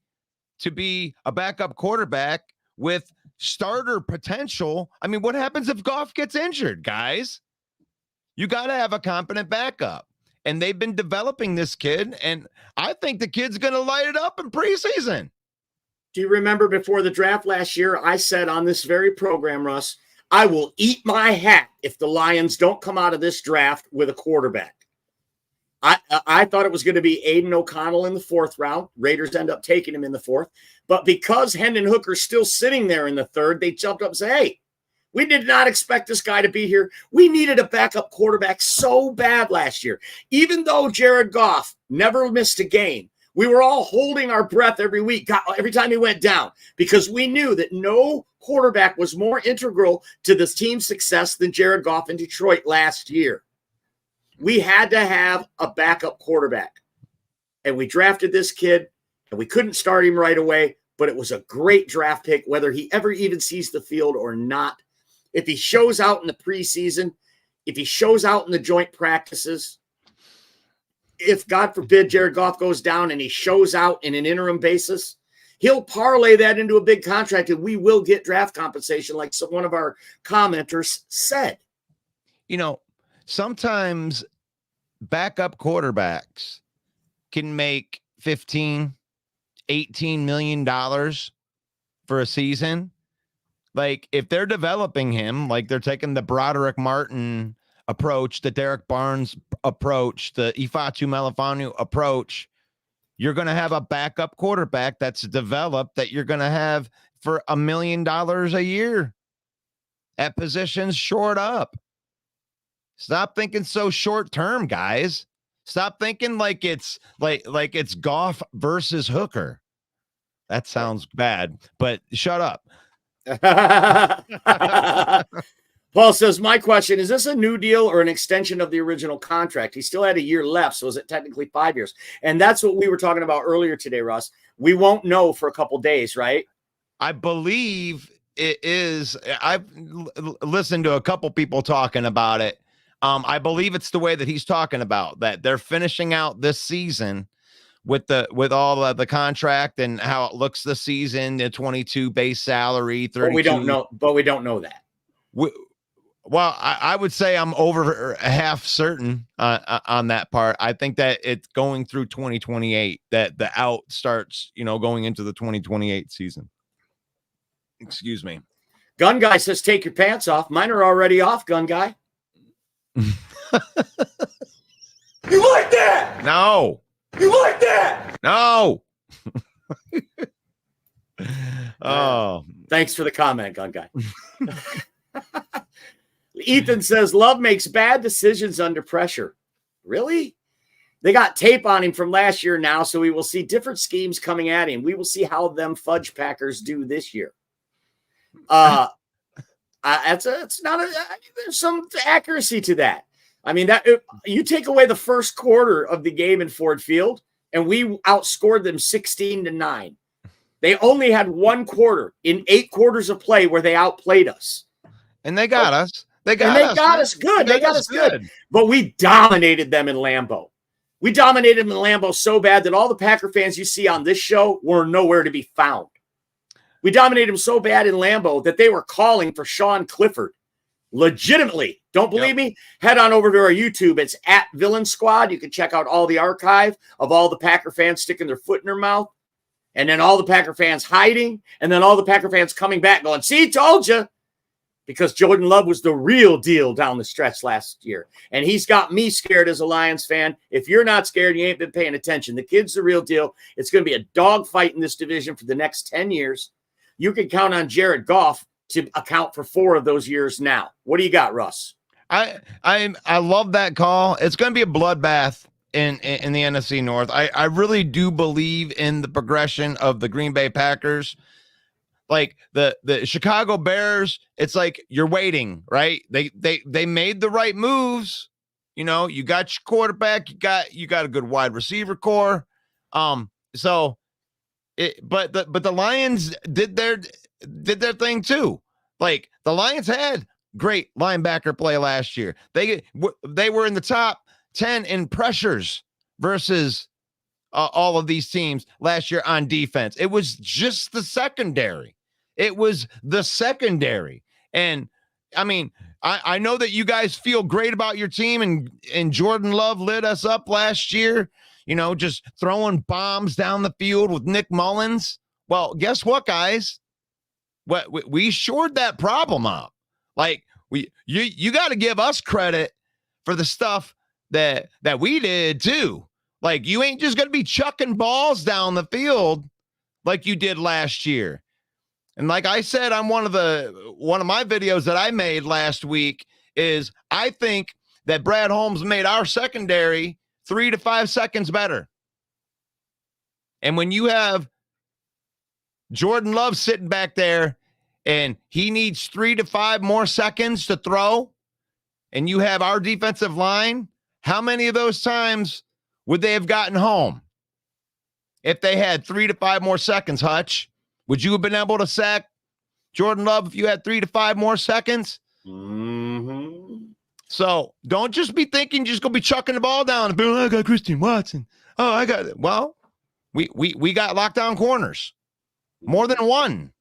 to be a backup quarterback with starter potential. I mean, what happens if Goff gets injured, guys? You got to have a competent backup. And they've been developing this kid, and I think the kid's going to light it up in preseason. Do you remember before the draft last year, I said on this very program, Russ, I will eat my hat if the Lions don't come out of this draft with a quarterback. I thought it was going to be Aiden O'Connell in the 4th round. Raiders end up taking him in the 4th. But because Hendon Hooker's still sitting there in the 3rd, they jumped up and said, hey, we did not expect this guy to be here. We needed a backup quarterback so bad last year. Even though Jared Goff never missed a game, we were all holding our breath every week, every time he went down, because we knew that no quarterback was more integral to this team's success than Jared Goff in Detroit last year. We had to have a backup quarterback, and we drafted this kid, and we couldn't start him right away, but it was a great draft pick, whether he ever even sees the field or not. If he shows out in the preseason, if he shows out in the joint practices, if, God forbid, Jared Goff goes down and he shows out in an interim basis, he'll parlay that into a big contract, and we will get draft compensation, like one of our commenters said. You know, sometimes backup quarterbacks can make $15, $18 million for a season. Like, if they're developing him, like they're taking the Broderick Martin approach, the Derek Barnes approach, the Ifeatu Melifonwu approach, you're going to have a backup quarterback that's developed that you're going to have for $1 million a year at positions short up. Stop thinking so short term, guys. Stop thinking like it's like it's Goff versus Hooker. That sounds bad, but shut up. Paul says, my question, is this a new deal or an extension of the original contract? He still had a year left, so is it technically 5 years? And that's what we were talking about earlier today, Russ. We won't know for a couple days, right? I believe it is. I've listened to a couple people talking about it. I believe it's the way that he's talking about, that they're finishing out this season with all of the contract and how it looks this season, the 22 base salary, 32. But we don't know that. Well, I would say I'm over half certain on that part. I think that it's going through 2028, that the out starts, going into the 2028 season. Excuse me. Gun Guy says, take your pants off. Mine are already off, Gun Guy. You like that? No. You like that? No. Oh. Thanks for the comment, Gun Guy. Ethan says, Love makes bad decisions under pressure. Really? They got tape on him from last year now, so we will see different schemes coming at him. We will see how them Fudge Packers do this year. There's some accuracy to that. I mean, that you take away the first quarter of the game in Ford Field, and we outscored them 16-9. They only had one quarter in 8 quarters of play where they outplayed us. And they got us. They got us good. They got us good. But we dominated them in Lambeau. We dominated them in Lambeau so bad that all the Packer fans you see on this show were nowhere to be found. We dominated them so bad in Lambeau that they were calling for Sean Clifford. Legitimately. Don't believe me? Head on over to our YouTube. It's at Villain Squad. You can check out all the archive of all the Packer fans sticking their foot in their mouth. And then all the Packer fans hiding. And then all the Packer fans coming back going, see, told you. Because Jordan Love was the real deal down the stretch last year. And he's got me scared as a Lions fan. If you're not scared, you ain't been paying attention. The kid's the real deal. It's going to be a dogfight in this division for the next 10 years. You can count on Jared Goff to account for 4 of those years now. What do you got, Russ? I love that call. It's going to be a bloodbath in the NFC North. I really do believe in the progression of the Green Bay Packers. Like the Chicago Bears, it's like you're waiting, right? They made the right moves. You know, you got your quarterback, you got a good wide receiver core. But the Lions did their thing too. Like the Lions had great linebacker play last year. They were in the top 10 in pressures versus all of these teams last year on defense. It was just the secondary. And I mean, I know that you guys feel great about your team, and Jordan Love lit us up last year, you know, just throwing bombs down the field with Nick Mullins. Well, guess what, guys? We shored that problem up. Like you got to give us credit for the stuff that we did too. Like you ain't just going to be chucking balls down the field like you did last year. And like I said on one of my videos that I made last week is I think that Brad Holmes made our secondary 3 to 5 seconds better. And when you have Jordan Love sitting back there and he needs 3 to 5 more seconds to throw, and you have our defensive line, how many of those times would they have gotten home if they had 3 to 5 more seconds, Hutch? Would you have been able to sack Jordan Love if you had 3 to 5 more seconds? Mm-hmm. So don't just be thinking just gonna be chucking the ball down and be like, I got Christian Watson. Oh, I got it. Well, we got lockdown corners. More than one.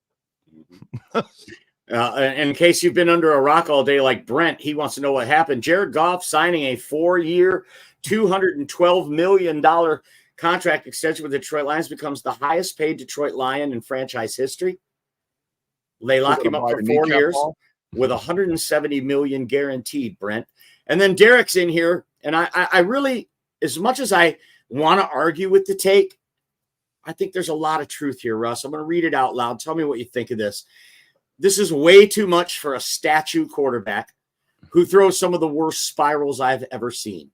In case you've been under a rock all day like Brent, he wants to know what happened. Jared Goff signing a 4-year, $212 million contract extension with the Detroit Lions becomes the highest paid Detroit Lion in franchise history. They lock him up for 4 years with $170 million guaranteed, Brent. And then Derek's in here, and I really, as much as I want to argue with the take, I think there's a lot of truth here, Russ. I'm going to read it out loud. Tell me what you think of this. This is way too much for a statue quarterback who throws some of the worst spirals I've ever seen.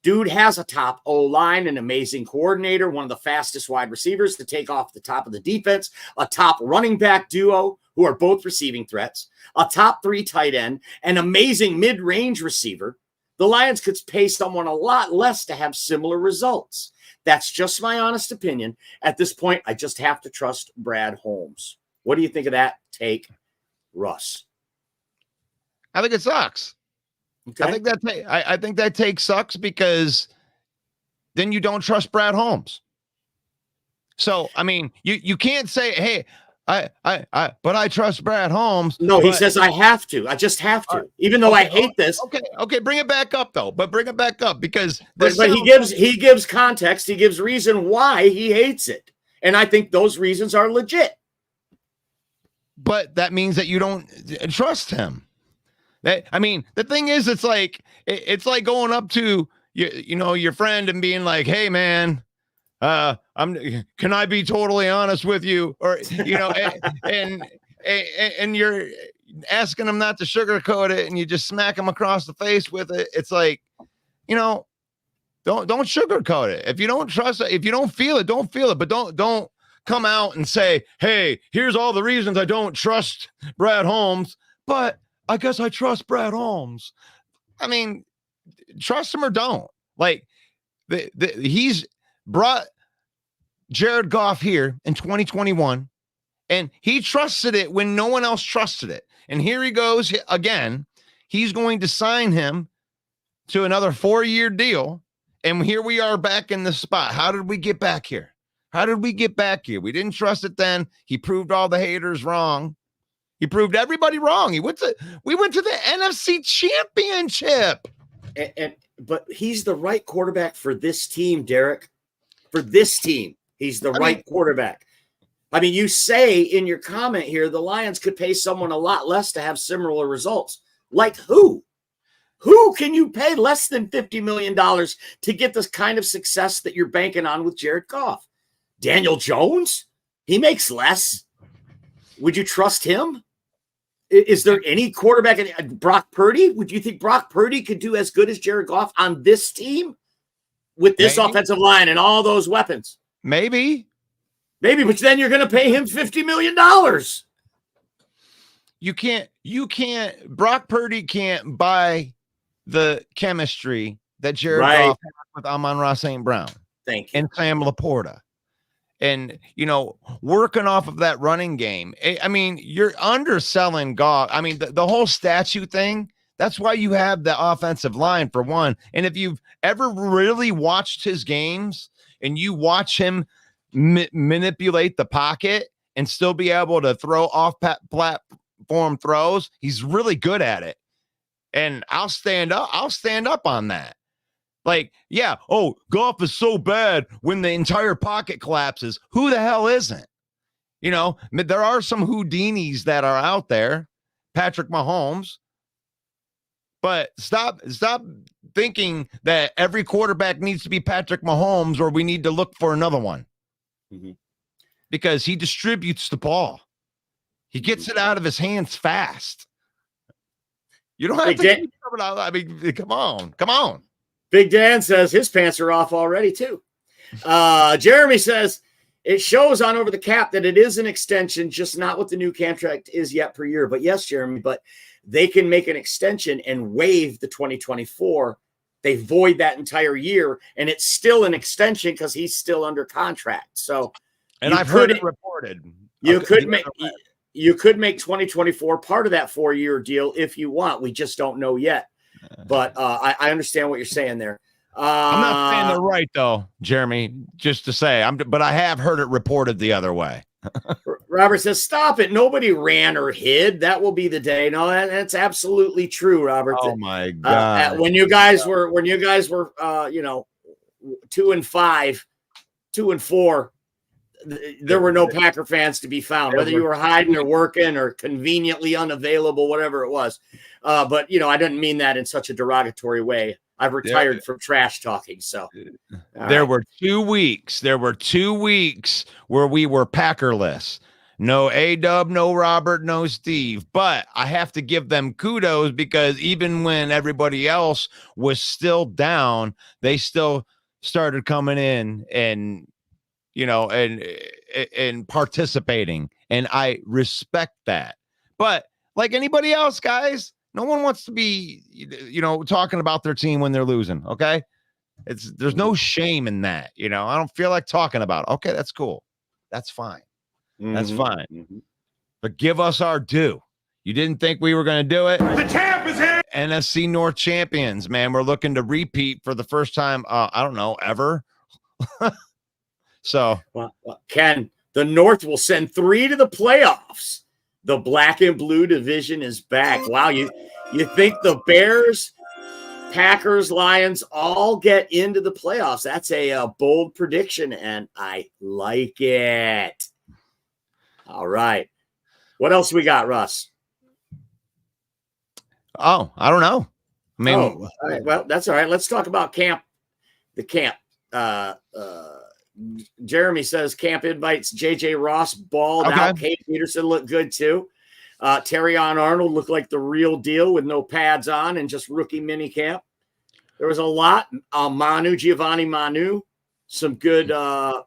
Dude has a top O-line, an amazing coordinator, one of the fastest wide receivers to take off the top of the defense, a top running back duo who are both receiving threats, a top 3 tight end, an amazing mid-range receiver. The Lions could pay someone a lot less to have similar results. That's just my honest opinion. At this point, I just have to trust Brad Holmes. What do you think of that take, Russ? I think it sucks. Okay. I think that take sucks because then you don't trust Brad Holmes. So I mean, you can't say, hey, but I trust Brad Holmes. No, he says I have to. I just have to, even though I hate this. Okay, bring it back up though. But bring it back up because but he gives context. He gives reason why he hates it, and I think those reasons are legit. But that means that you don't trust him. I mean, the thing is, it's like going up to your friend and being like, "Hey, man, can I be totally honest with you?" Or and you're asking them not to sugarcoat it, and you just smack them across the face with it. It's like, don't sugarcoat it. If you don't trust it, if you don't feel it, don't feel it. But don't come out and say, "Hey, here's all the reasons I don't trust Brad Holmes, but I guess I trust Brad Holmes." I mean, trust him or don't. Like he's brought Jared Goff here in 2021, and he trusted it when no one else trusted it. And here he goes again. He's going to sign him to another 4-year deal. And here we are back in the spot. How did we get back here? How did we get back here? We didn't trust it then. He proved all the haters wrong. He proved everybody wrong. We went to the NFC Championship. But he's the right quarterback for this team, Derek. For this team, he's the right quarterback. I mean, you say in your comment here, the Lions could pay someone a lot less to have similar results. Like who? Who can you pay less than $50 million to get this kind of success that you're banking on with Jared Goff? Daniel Jones? He makes less. Would you trust him? Is there any quarterback? Brock Purdy? Would you think Brock Purdy could do as good as Jared Goff on this team with this offensive line and all those weapons? Maybe, but then you're going to pay him $50 million. You can't, Brock Purdy can't buy the chemistry that Jared Goff had with Amon-Ra St. Brown. Thank you. And Sam Laporta. And, working off of that running game. I mean, you're underselling Goff. I mean, the whole statue thing, that's why you have the offensive line for one. And if you've ever really watched his games and you watch him manipulate the pocket and still be able to throw off platform throws, he's really good at it. And I'll stand up on that. Like, yeah, Goff is so bad when the entire pocket collapses. Who the hell isn't? There are some Houdinis that are out there, Patrick Mahomes. But stop thinking that every quarterback needs to be Patrick Mahomes or we need to look for another one. Mm-hmm. Because he distributes the ball. He gets it out of his hands fast. You don't have to keep coming out. I mean, come on. Big Dan says his pants are off already, too. Jeremy says it shows on Over the Cap that it is an extension, just not what the new contract is yet per year. But yes, Jeremy, but they can make an extension and waive the 2024. They void that entire year, and it's still an extension because he's still under contract. So, and I've heard it reported. You could make 2024 part of that 4-year deal if you want. We just don't know yet. But I understand what you're saying there. I'm not saying they're right, though, Jeremy, just to say. But I have heard it reported the other way. Robert says, stop it. Nobody ran or hid. That will be the day. No, that's absolutely true, Robert. Oh, my God. When you guys were 2-5, 2-4, there were no Packer fans to be found, whether you were hiding or working or conveniently unavailable, whatever it was. But, I didn't mean that in such a derogatory way. I've retired from trash talking. So there were 2 weeks. There were 2 weeks where we were Packerless. No A-Dub, no Robert, no Steve. But I have to give them kudos because even when everybody else was still down, they still started coming in and and participating. And I respect that. But like anybody else, guys, no one wants to be, talking about their team when they're losing. Okay. There's no shame in that. I don't feel like talking about it. Okay. That's cool. That's fine. Mm-hmm. That's fine. Mm-hmm. But give us our due. You didn't think we were going to do it. The champ is here. NFC North champions, man. We're looking to repeat for the first time. I don't know, ever. So, well, Ken, the North will send 3 to the playoffs. The black and blue division is back. Wow, you think the Bears, Packers, Lions all get into the playoffs? That's a bold prediction, and I like it. All right. What else we got, Russ? Oh, I don't know. I mean, All right. Well, that's all right. Let's talk about camp. The camp. Jeremy says camp invites JJ Ross balled okay. out. Kate Peterson looked good too. Terrion Arnold looked like the real deal with no pads on and just rookie mini camp. There was a lot. Giovanni Manu, some good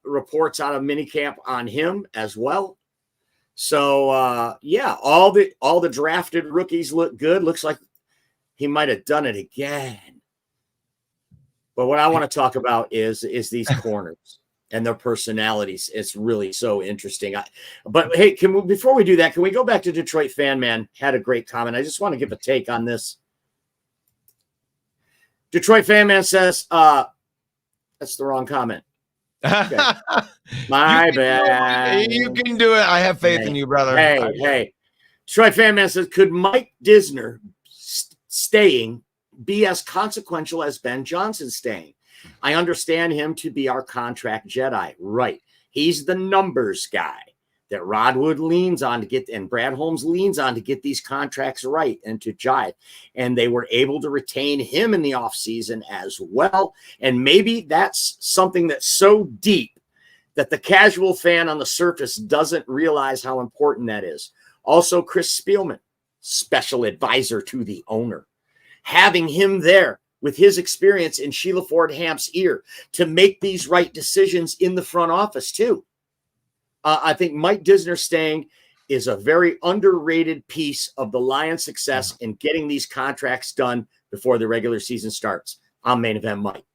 reports out of minicamp on him as well. So yeah, all the drafted rookies look good. Looks like he might have done it again. But what I want to talk about is these corners and their personalities. It's really so interesting. But hey, before we do that, can we go back to Detroit Fan Man? Had a great comment. I just want to give a take on this. Detroit Fan Man says, that's the wrong comment. Okay. My bad. You can do it. I have faith in you, brother. Hey. Detroit Fan Man says, could Mike Disner staying be as consequential as Ben Johnson staying? I understand him to be our contract Jedi. Right. He's the numbers guy that Rod Wood leans on to get, and Brad Holmes leans on to get these contracts right and to jive. And they were able to retain him in the offseason as well. And maybe that's something that's so deep that the casual fan on the surface doesn't realize how important that is. Also, Chris Spielman, special advisor to the owner, having him there with his experience in Sheila Ford Hamp's ear to make these right decisions in the front office too. I think Mike Disner staying is a very underrated piece of the Lions' success in getting these contracts done before the regular season starts. I'm Main Event Mike.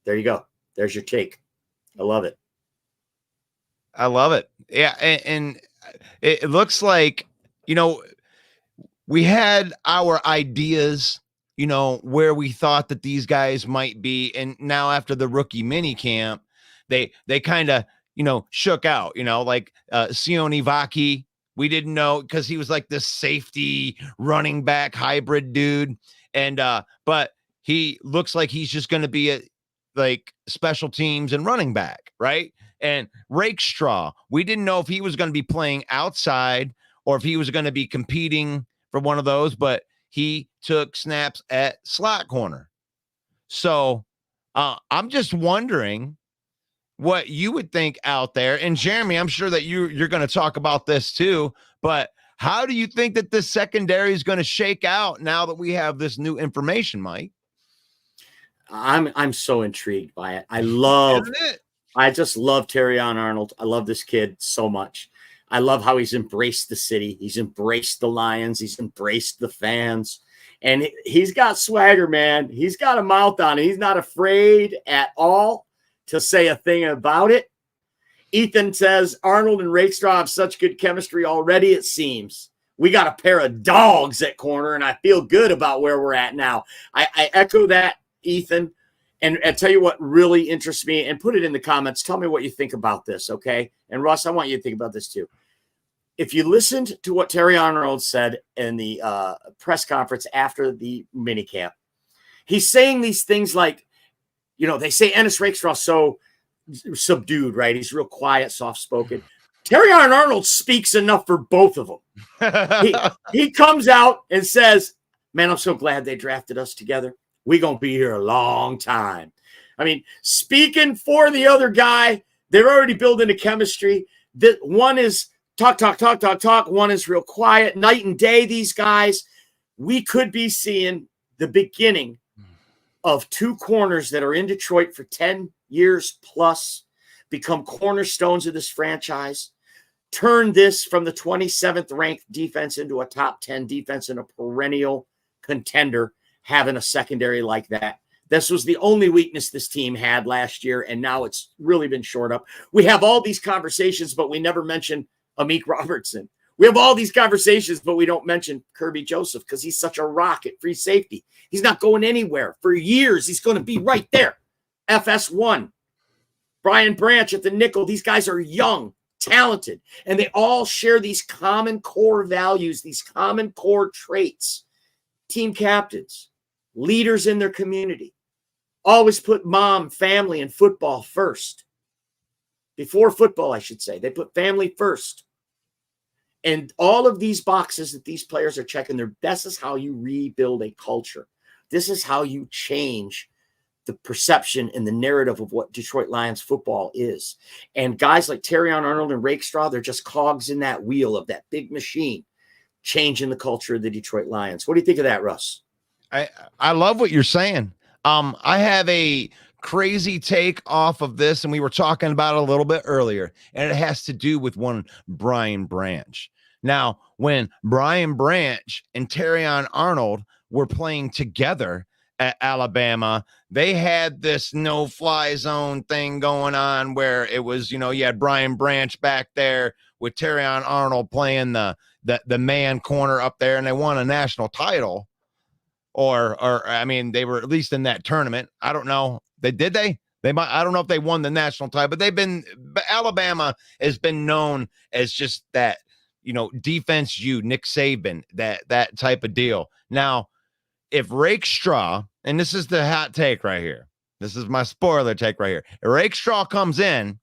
There you go. There's your take. I love it. I love it. Yeah. And it looks like, we had our ideas, where we thought that these guys might be. And now after the rookie mini camp, they kind of, shook out, like Sione Vaki. We didn't know because he was like this safety running back hybrid dude. And, but he looks like he's just going to be like special teams and running back. Right. And Rakestraw, we didn't know if he was going to be playing outside or if he was going to be competing for one of those, but he took snaps at slot corner. So I'm just wondering what you would think out there. And Jeremy, I'm sure that you're going to talk about this too, but how do you think that this secondary is going to shake out now that we have this new information, Mike? I'm so intrigued by it. I just love Terrion Arnold. I love this kid so much. I love how he's embraced the city. He's embraced the Lions. He's embraced the fans. And he's got swagger, man. He's got a mouth on it. He's not afraid at all to say a thing about it. Ethan says, Arnold and Rakestraw have such good chemistry already, it seems. We got a pair of dogs at corner, and I feel good about where we're at now. I echo that, Ethan. And I tell you what really interests me, and put it in the comments. Tell me what you think about this, okay? And Russ, I want you to think about this too. If you listened to what Terrion Arnold said in the press conference after the minicamp, he's saying these things like, they say Ennis Rakestraw so subdued, right? He's real quiet, soft-spoken. Terrion Arnold speaks enough for both of them. He comes out and says, man, I'm so glad they drafted us together. We're going to be here a long time. I mean, speaking for the other guy, they're already building a chemistry. That one is talk. One is real quiet. Night and day, these guys. We could be seeing the beginning of two corners that are in Detroit for 10 years plus, become cornerstones of this franchise, turn this from the 27th ranked defense into a top 10 defense and a perennial contender, having a secondary like that. This was the only weakness this team had last year, and now it's really been shored up. We have all these conversations, but we never mention Amik Robertson. We have all these conversations, but we don't mention Kirby Joseph because he's such a rock at free safety. He's not going anywhere. For years, he's going to be right there. FS1. Brian Branch at the nickel. These guys are young, talented, and they all share these common core values, these common core traits. Team captains, leaders in their community, always put mom, family, and football first. Before football, I should say. They put family first. And all of these boxes that these players are checking, this is how you rebuild a culture. This is how you change the perception and the narrative of what Detroit Lions football is. And guys like Terrion Arnold and Rakestraw, they're just cogs in that wheel of that big machine, changing the culture of the Detroit Lions. What do you think of that, Russ? I love what you're saying. I have a crazy take off of this, and we were talking about it a little bit earlier, and it has to do with one Brian Branch. Now, when Brian Branch and Terrion Arnold were playing together at Alabama, they had this no-fly zone thing going on where it was, you had Brian Branch back there with Terrion Arnold playing the man corner up there, and they won a national title. Or I mean, they were at least in that tournament. I don't know. They might, I don't know if they won the national title, but Alabama has been known as just that, defense, Nick Saban, that type of deal. Now, if Rakestraw, and this is the hot take right here, this is my spoiler take right here. If Rakestraw comes in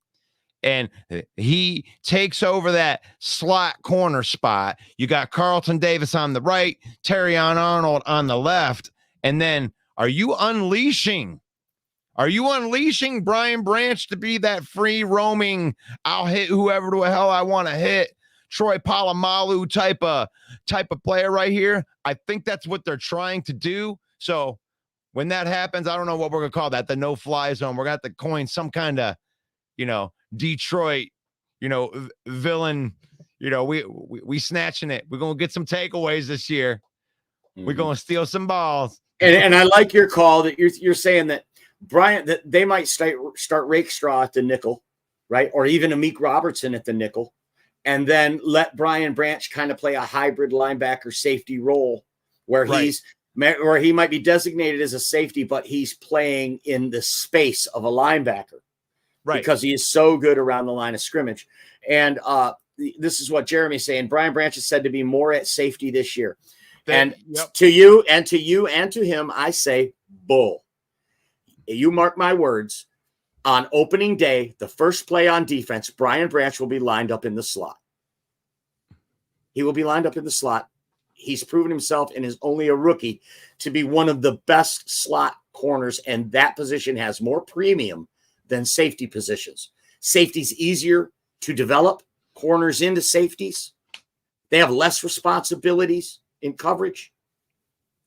and he takes over that slot corner spot, you got Carlton Davis on the right, Terrion Arnold on the left, and then are you unleashing Brian Branch to be that free roaming, I'll hit whoever the hell I want to hit, Troy Polamalu type of player right here? I think that's what they're trying to do. So when that happens, I don't know what we're going to call that, the no-fly zone. We're going to have to coin some kind of, Detroit, villain, we snatching it. We're going to get some takeaways this year. We're going to steal some balls. And I like your call that you're saying that Brian, that they might start Rakestraw at the nickel, right? Or even Amik Robertson at the nickel, and then let Brian Branch kind of play a hybrid linebacker safety role where he might be designated as a safety, but he's playing in the space of a linebacker. Right. Because he is so good around the line of scrimmage. And this is what Jeremy's saying. Brian Branch is said to be more at safety this year. To you and to him, I say, bull. You mark my words. On opening day, the first play on defense, Brian Branch will be lined up in the slot. He will be lined up in the slot. He's proven himself and is only a rookie to be one of the best slot corners, and that position has more premium than safety positions. Safety's easier to develop. Corners into safeties. They have less responsibilities in coverage.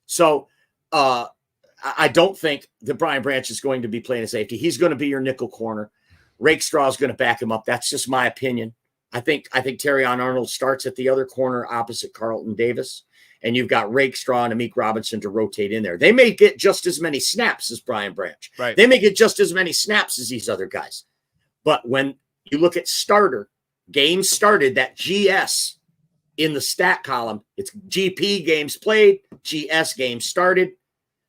So I don't think that Brian Branch is going to be playing a safety. He's going to be your nickel corner. Rakestraw is going to back him up. That's just my opinion. I think Terrion Arnold starts at the other corner opposite Carlton Davis, and you've got Rakestraw and Amik Robinson to rotate in there. They may get just as many snaps as Brian Branch. Right. They may get just as many snaps as these other guys. But when you look at starter, games started, that GS in the stat column, it's GP games played, GS games started.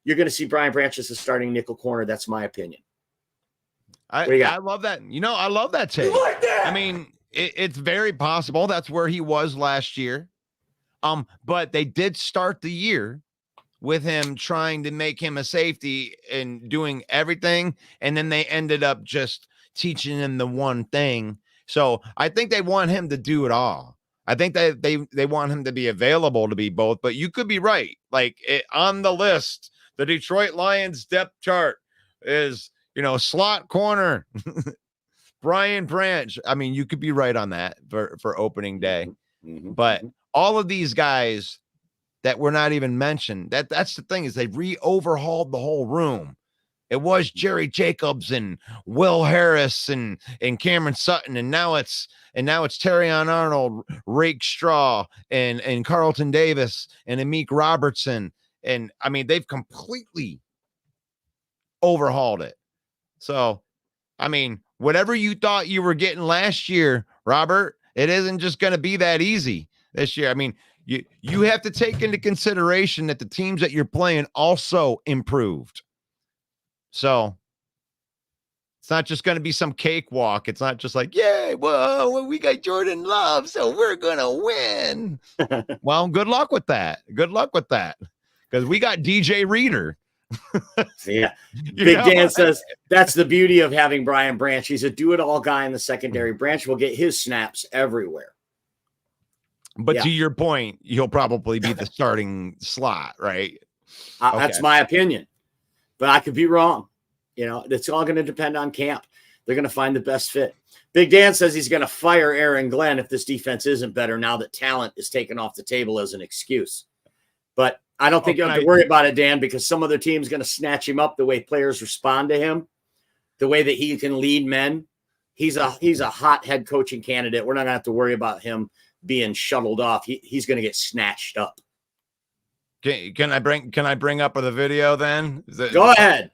You're going to see Brian Branch as the starting nickel corner. That's my opinion. I love that. I love that take. You like that? I mean, it's very possible that's where he was last year. But they did start the year with him trying to make him a safety and doing everything. And then they ended up just teaching him the one thing. So I think they want him to do it all. I think that they want him to be available to be both, but you could be right. Like on the list, the Detroit Lions depth chart is, slot corner, Brian Branch. I mean, you could be right on that for opening day, but all of these guys that were not even mentioned, that's the thing, is they overhauled the whole room. It was Jerry Jacobs and Will Harris and Cameron Sutton, and now it's Terrion Arnold, Rakestraw, and Carlton Davis and Amik Robertson, and I mean they've completely overhauled it. So, I mean, whatever you thought you were getting last year, Robert, it isn't just going to be that easy this year. I mean, you have to take into consideration that the teams that you're playing also improved. So it's not just going to be some cakewalk. It's not just like, yay, whoa, we got Jordan Love, so we're going to win. Well, good luck with that. Because we got DJ Reader. Yeah. Big Dan says that's the beauty of having Brian Branch. He's a do-it-all guy in the secondary. Branch will get his snaps everywhere. But to your point, he'll probably be the starting slot, right? That's my opinion, but I could be wrong. It's all going to depend on camp. They're going to find the best fit. Big Dan says he's going to fire Aaron Glenn if this defense isn't better now that talent is taken off the table as an excuse. But I don't think you have to worry about it, Dan, because some other team's going to snatch him up the way players respond to him, the way that he can lead men. He's a hot head coaching candidate. We're not going to have to worry about him being shuttled off. He's going to get snatched up. Can I bring up the video then? Go ahead.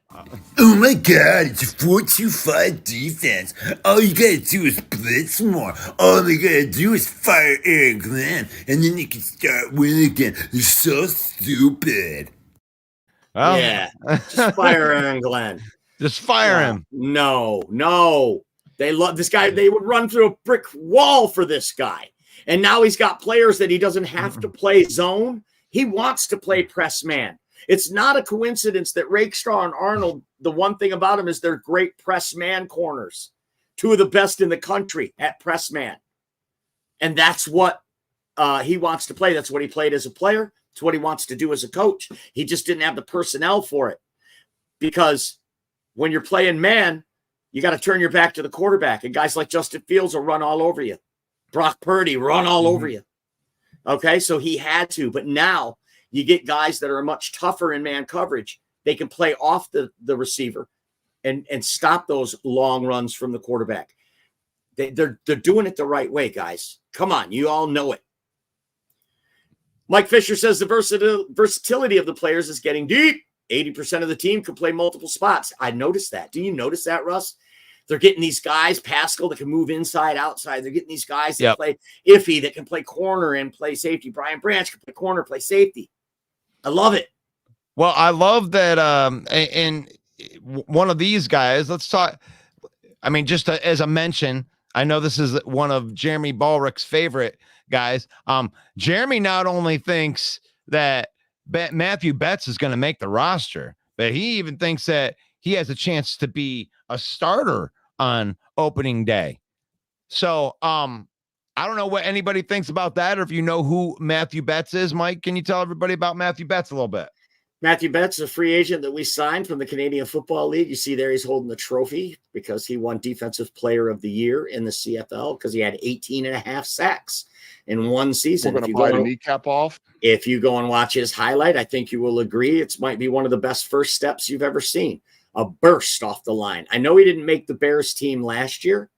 Oh my God, it's a 4-2-5 defense. All you gotta do is blitz more. All they gotta do is fire Aaron Glenn, and then they can start winning again. They're so stupid. Well, yeah, just fire Aaron Glenn. Just fire him. No. They love this guy. They would run through a brick wall for this guy. And now he's got players that he doesn't have to play zone. He wants to play press man. It's not a coincidence that Rakestraw and Arnold, the one thing about them is they're great press man corners. Two of the best in the country at press man. And that's what he wants to play. That's what he played as a player. It's what he wants to do as a coach. He just didn't have the personnel for it. Because when you're playing man, you got to turn your back to the quarterback. And guys like Justin Fields will run all over you. Brock Purdy run all over you. Okay, so he had to. But now you get guys that are much tougher in man coverage. They can play off the receiver and stop those long runs from the quarterback. They're doing it the right way, guys. Come on, you all know it. Mike Fisher says the versatility of the players is getting deep. 80% of the team can play multiple spots. I noticed that. Do you notice that, Russ? They're getting these guys, Pascal, that can move inside, outside. They're getting these guys that play iffy, that can play corner and play safety. Brian Branch can play corner, play safety. I love it. Well, I love that. And one of these guys, let's talk. I mean, just as a mention, I know this is one of Jeremy Balrick's favorite guys. Jeremy not only thinks that Matthew Betts is going to make the roster, but he even thinks that he has a chance to be a starter on opening day. So I don't know what anybody thinks about that, or if you know who Matthew Betts is. Mike, can you tell everybody about Matthew Betts a little bit? Matthew Betts is a free agent that we signed from the Canadian Football League. You see there he's holding the trophy because he won Defensive Player of the Year in the CFL because he had 18 and a half sacks in one season. We're going to bite a kneecap off. If you go and watch his highlight, I think you will agree it might be one of the best first steps you've ever seen. A burst off the line. I know he didn't make the Bears team last year,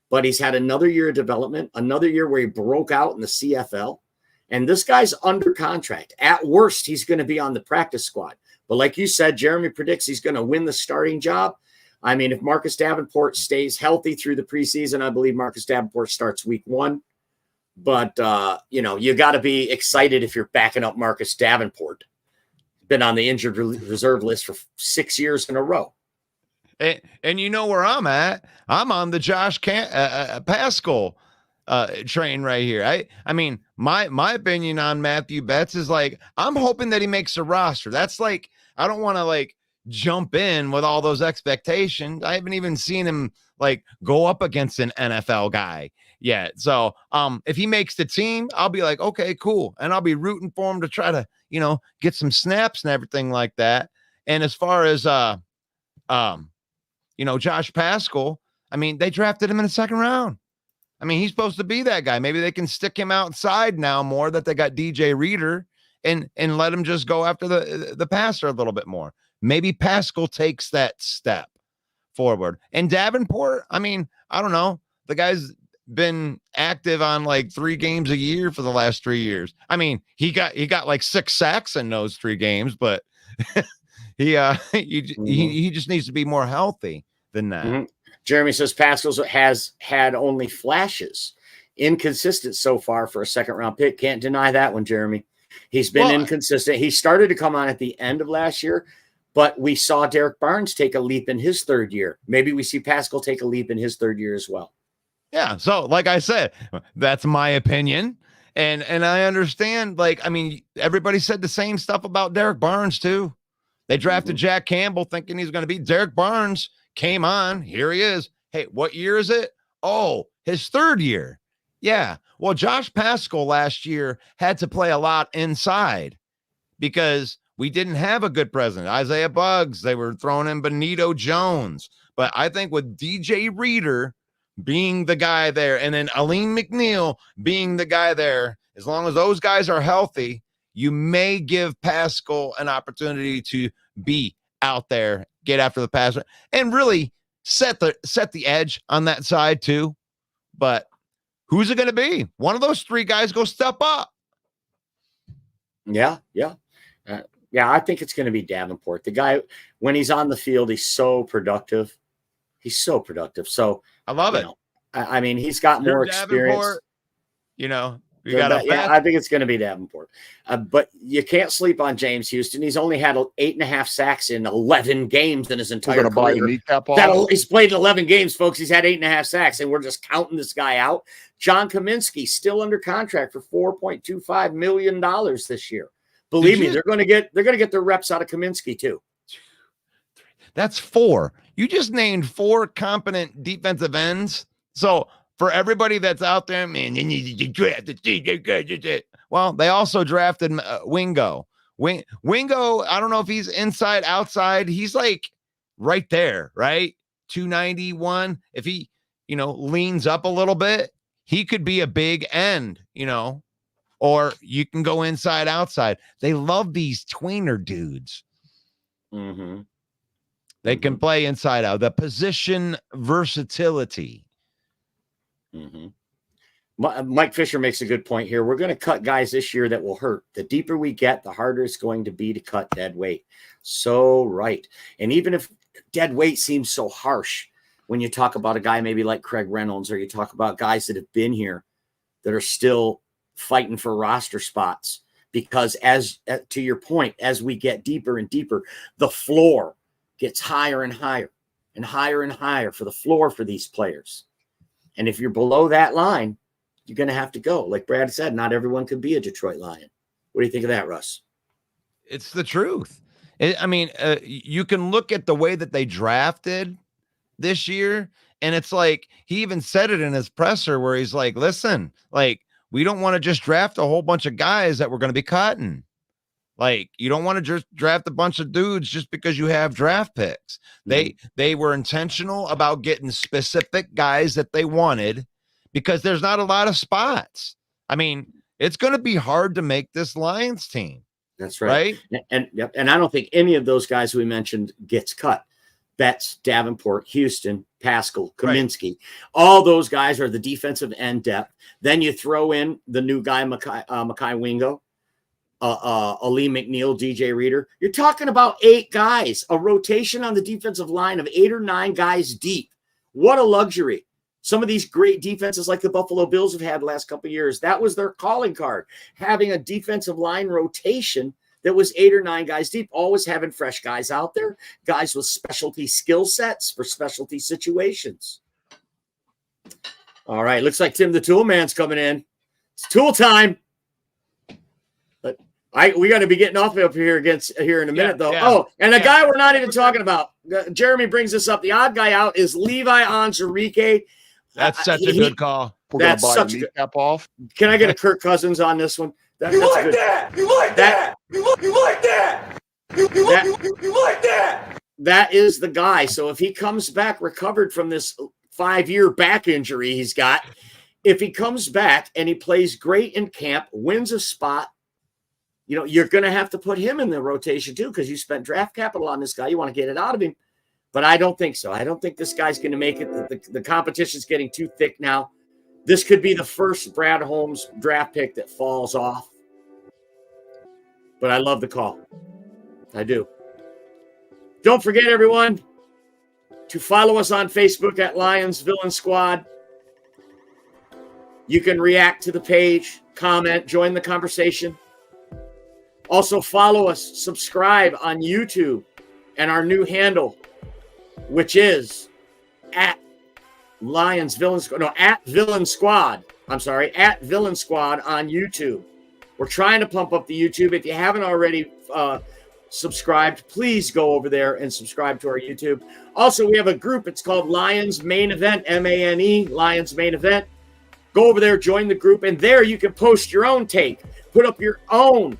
but he's had another year of development, another year where he broke out in the CFL. And this guy's under contract. At worst, he's going to be on the practice squad. But like you said, Jeremy predicts he's going to win the starting job. I mean, if Marcus Davenport stays healthy through the preseason, I believe Marcus Davenport starts week 1. But, you got to be excited if you're backing up Marcus Davenport. Been on the injured reserve list for 6 years in a row. And you know where I'm at. I'm on the Josh Pascal train right here. I mean, my opinion on Matthew Betts is like, I'm hoping that he makes a roster. That's like, I don't want to like jump in with all those expectations. I haven't even seen him like go up against an NFL guy yet. So if he makes the team, I'll be like, okay, cool. And I'll be rooting for him to try to, get some snaps and everything like that. And as far as, Josh Pascal, I mean, they drafted him in the second round. I mean, he's supposed to be that guy. Maybe they can stick him outside now more that they got DJ Reader and let him just go after the passer a little bit more. Maybe Pascal takes that step forward. And Davenport, I mean, I don't know. The guy's been active on like 3 games a year for the last 3 years. I mean, he got like 6 sacks in those 3 games, but he just needs to be more healthy than that. Mm-hmm. Jeremy says Pascal has had only flashes, inconsistent so far for a second-round pick. Can't deny that one, Jeremy. He's been inconsistent. He started to come on at the end of last year, but we saw Derek Barnes take a leap in his 3rd year. Maybe we see Pascal take a leap in his 3rd year as well. Yeah. So like I said, that's my opinion. And I understand, like, I mean, everybody said the same stuff about Derek Barnes too. They drafted Jack Campbell thinking he's going to be. Derek Barnes came on. Here he is. Hey, what year is it? Oh, his 3rd year. Yeah. Well, Josh Pascal last year had to play a lot inside because we didn't have a good president. Isaiah Buggs, they were throwing in Benito Jones. But I think with DJ Reader being the guy there and then Aleem McNeil being the guy there, as long as those guys are healthy, you may give Pascal an opportunity to be out there, get after the passer, and really set the edge on that side too. But who's it going to be? One of those three guys go step up. Yeah. Yeah, I think it's going to be Davenport. The guy, when he's on the field, he's so productive. So I love it. I mean, he's got more experience. I think it's going to be Davenport. But you can't sleep on James Houston. He's only had 8.5 sacks in 11 games in his entire career. He's played 11 games, folks. He's had 8.5 sacks, and we're just counting this guy out. John Kaminsky still under contract for $4.25 million this year. Believe me, they're going to get their reps out of Kaminsky too. That's 4. You just named 4 competent defensive ends. So for everybody that's out there, man, they need to draft the. Well, they also drafted Wingo. Wingo, I don't know if he's inside, outside. He's like right there, right? 291. If he, leans up a little bit, he could be a big end, or you can go inside, outside. They love these tweener dudes. Mm-hmm. They can play inside out. The position versatility. Mm-hmm. Mike Fisher makes a good point here. We're going to cut guys this year that will hurt. The deeper we get, the harder it's going to be to cut dead weight. So right. And even if dead weight seems so harsh, when you talk about a guy maybe like Craig Reynolds, or you talk about guys that have been here that are still fighting for roster spots, because as to your point, as we get deeper and deeper, the floor gets higher and higher and higher and higher for the floor for these players. And if you're below that line, you're going to have to go. Like Brad said, not everyone could be a Detroit Lion. What do you think of that, Russ? It's the truth. You can look at the way that they drafted this year, and it's like he even said it in his presser where he's like, listen, like, we don't want to just draft a whole bunch of guys that we're going to be cutting. Like, you don't want to just draft a bunch of dudes just because you have draft picks. They were intentional about getting specific guys that they wanted because there's not a lot of spots. I mean, it's going to be hard to make this Lions team. That's right. And I don't think any of those guys we mentioned gets cut. Betts, Davenport, Houston, Pascal, Kaminsky. Right. All those guys are the defensive end depth. Then you throw in the new guy, Mekhi Wingo, Aleem McNeil, DJ Reader. You're talking about 8 guys, a rotation on the defensive line of 8 or 9 guys deep. What a luxury. Some of these great defenses like the Buffalo Bills have had the last couple of years, that was their calling card, having a defensive line rotation that was 8 or 9 guys deep, always having fresh guys out there, guys with specialty skill sets for specialty situations. All right, looks like Tim the Tool Man's coming in. It's tool time. But we got to be getting off up here in a minute, though. Yeah. Oh, and the guy we're not even talking about, Jeremy brings this up. The odd guy out is Levi Onwuzurike. That's such a good call. That's such a good off. Can I get a Kirk Cousins on this one? You like that? That is the guy. So if he comes back recovered from this 5-year back injury he's got, if he comes back and he plays great in camp, wins a spot, you're going to have to put him in the rotation too, because you spent draft capital on this guy. You want to get it out of him. But I don't think so. I don't think this guy's going to make it. The competition's getting too thick now. This could be the first Brad Holmes draft pick that falls off. But I love the call. I do. Don't forget, everyone, to follow us on Facebook at Lions Villain Squad. You can react to the page, comment, join the conversation. Also follow us, subscribe on YouTube, and our new handle, which is at Lions Villain Squad. No, at Villain Squad. I'm sorry, at Villain Squad on YouTube. We're trying to pump up the YouTube. If you haven't already subscribed, please go over there and subscribe to our YouTube. Also, we have a group. It's called Lions Main Event, MANE, Lions Main Event. Go over there, join the group, and there you can post your own take, put up your own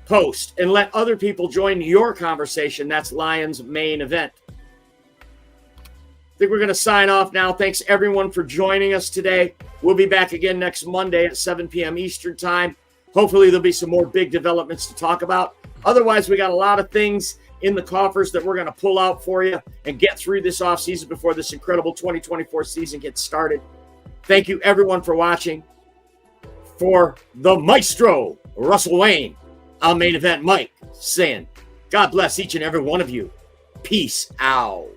post, and let other people join your conversation. That's Lions Main Event. I think we're going to sign off now. Thanks, everyone, for joining us today. We'll be back again next Monday at 7 p.m. Eastern Time. Hopefully, there'll be some more big developments to talk about. Otherwise, we got a lot of things in the coffers that we're going to pull out for you and get through this offseason before this incredible 2024 season gets started. Thank you, everyone, for watching. For the maestro, Russell Wayne, I'm Main Event Mike, saying, God bless each and every one of you. Peace out.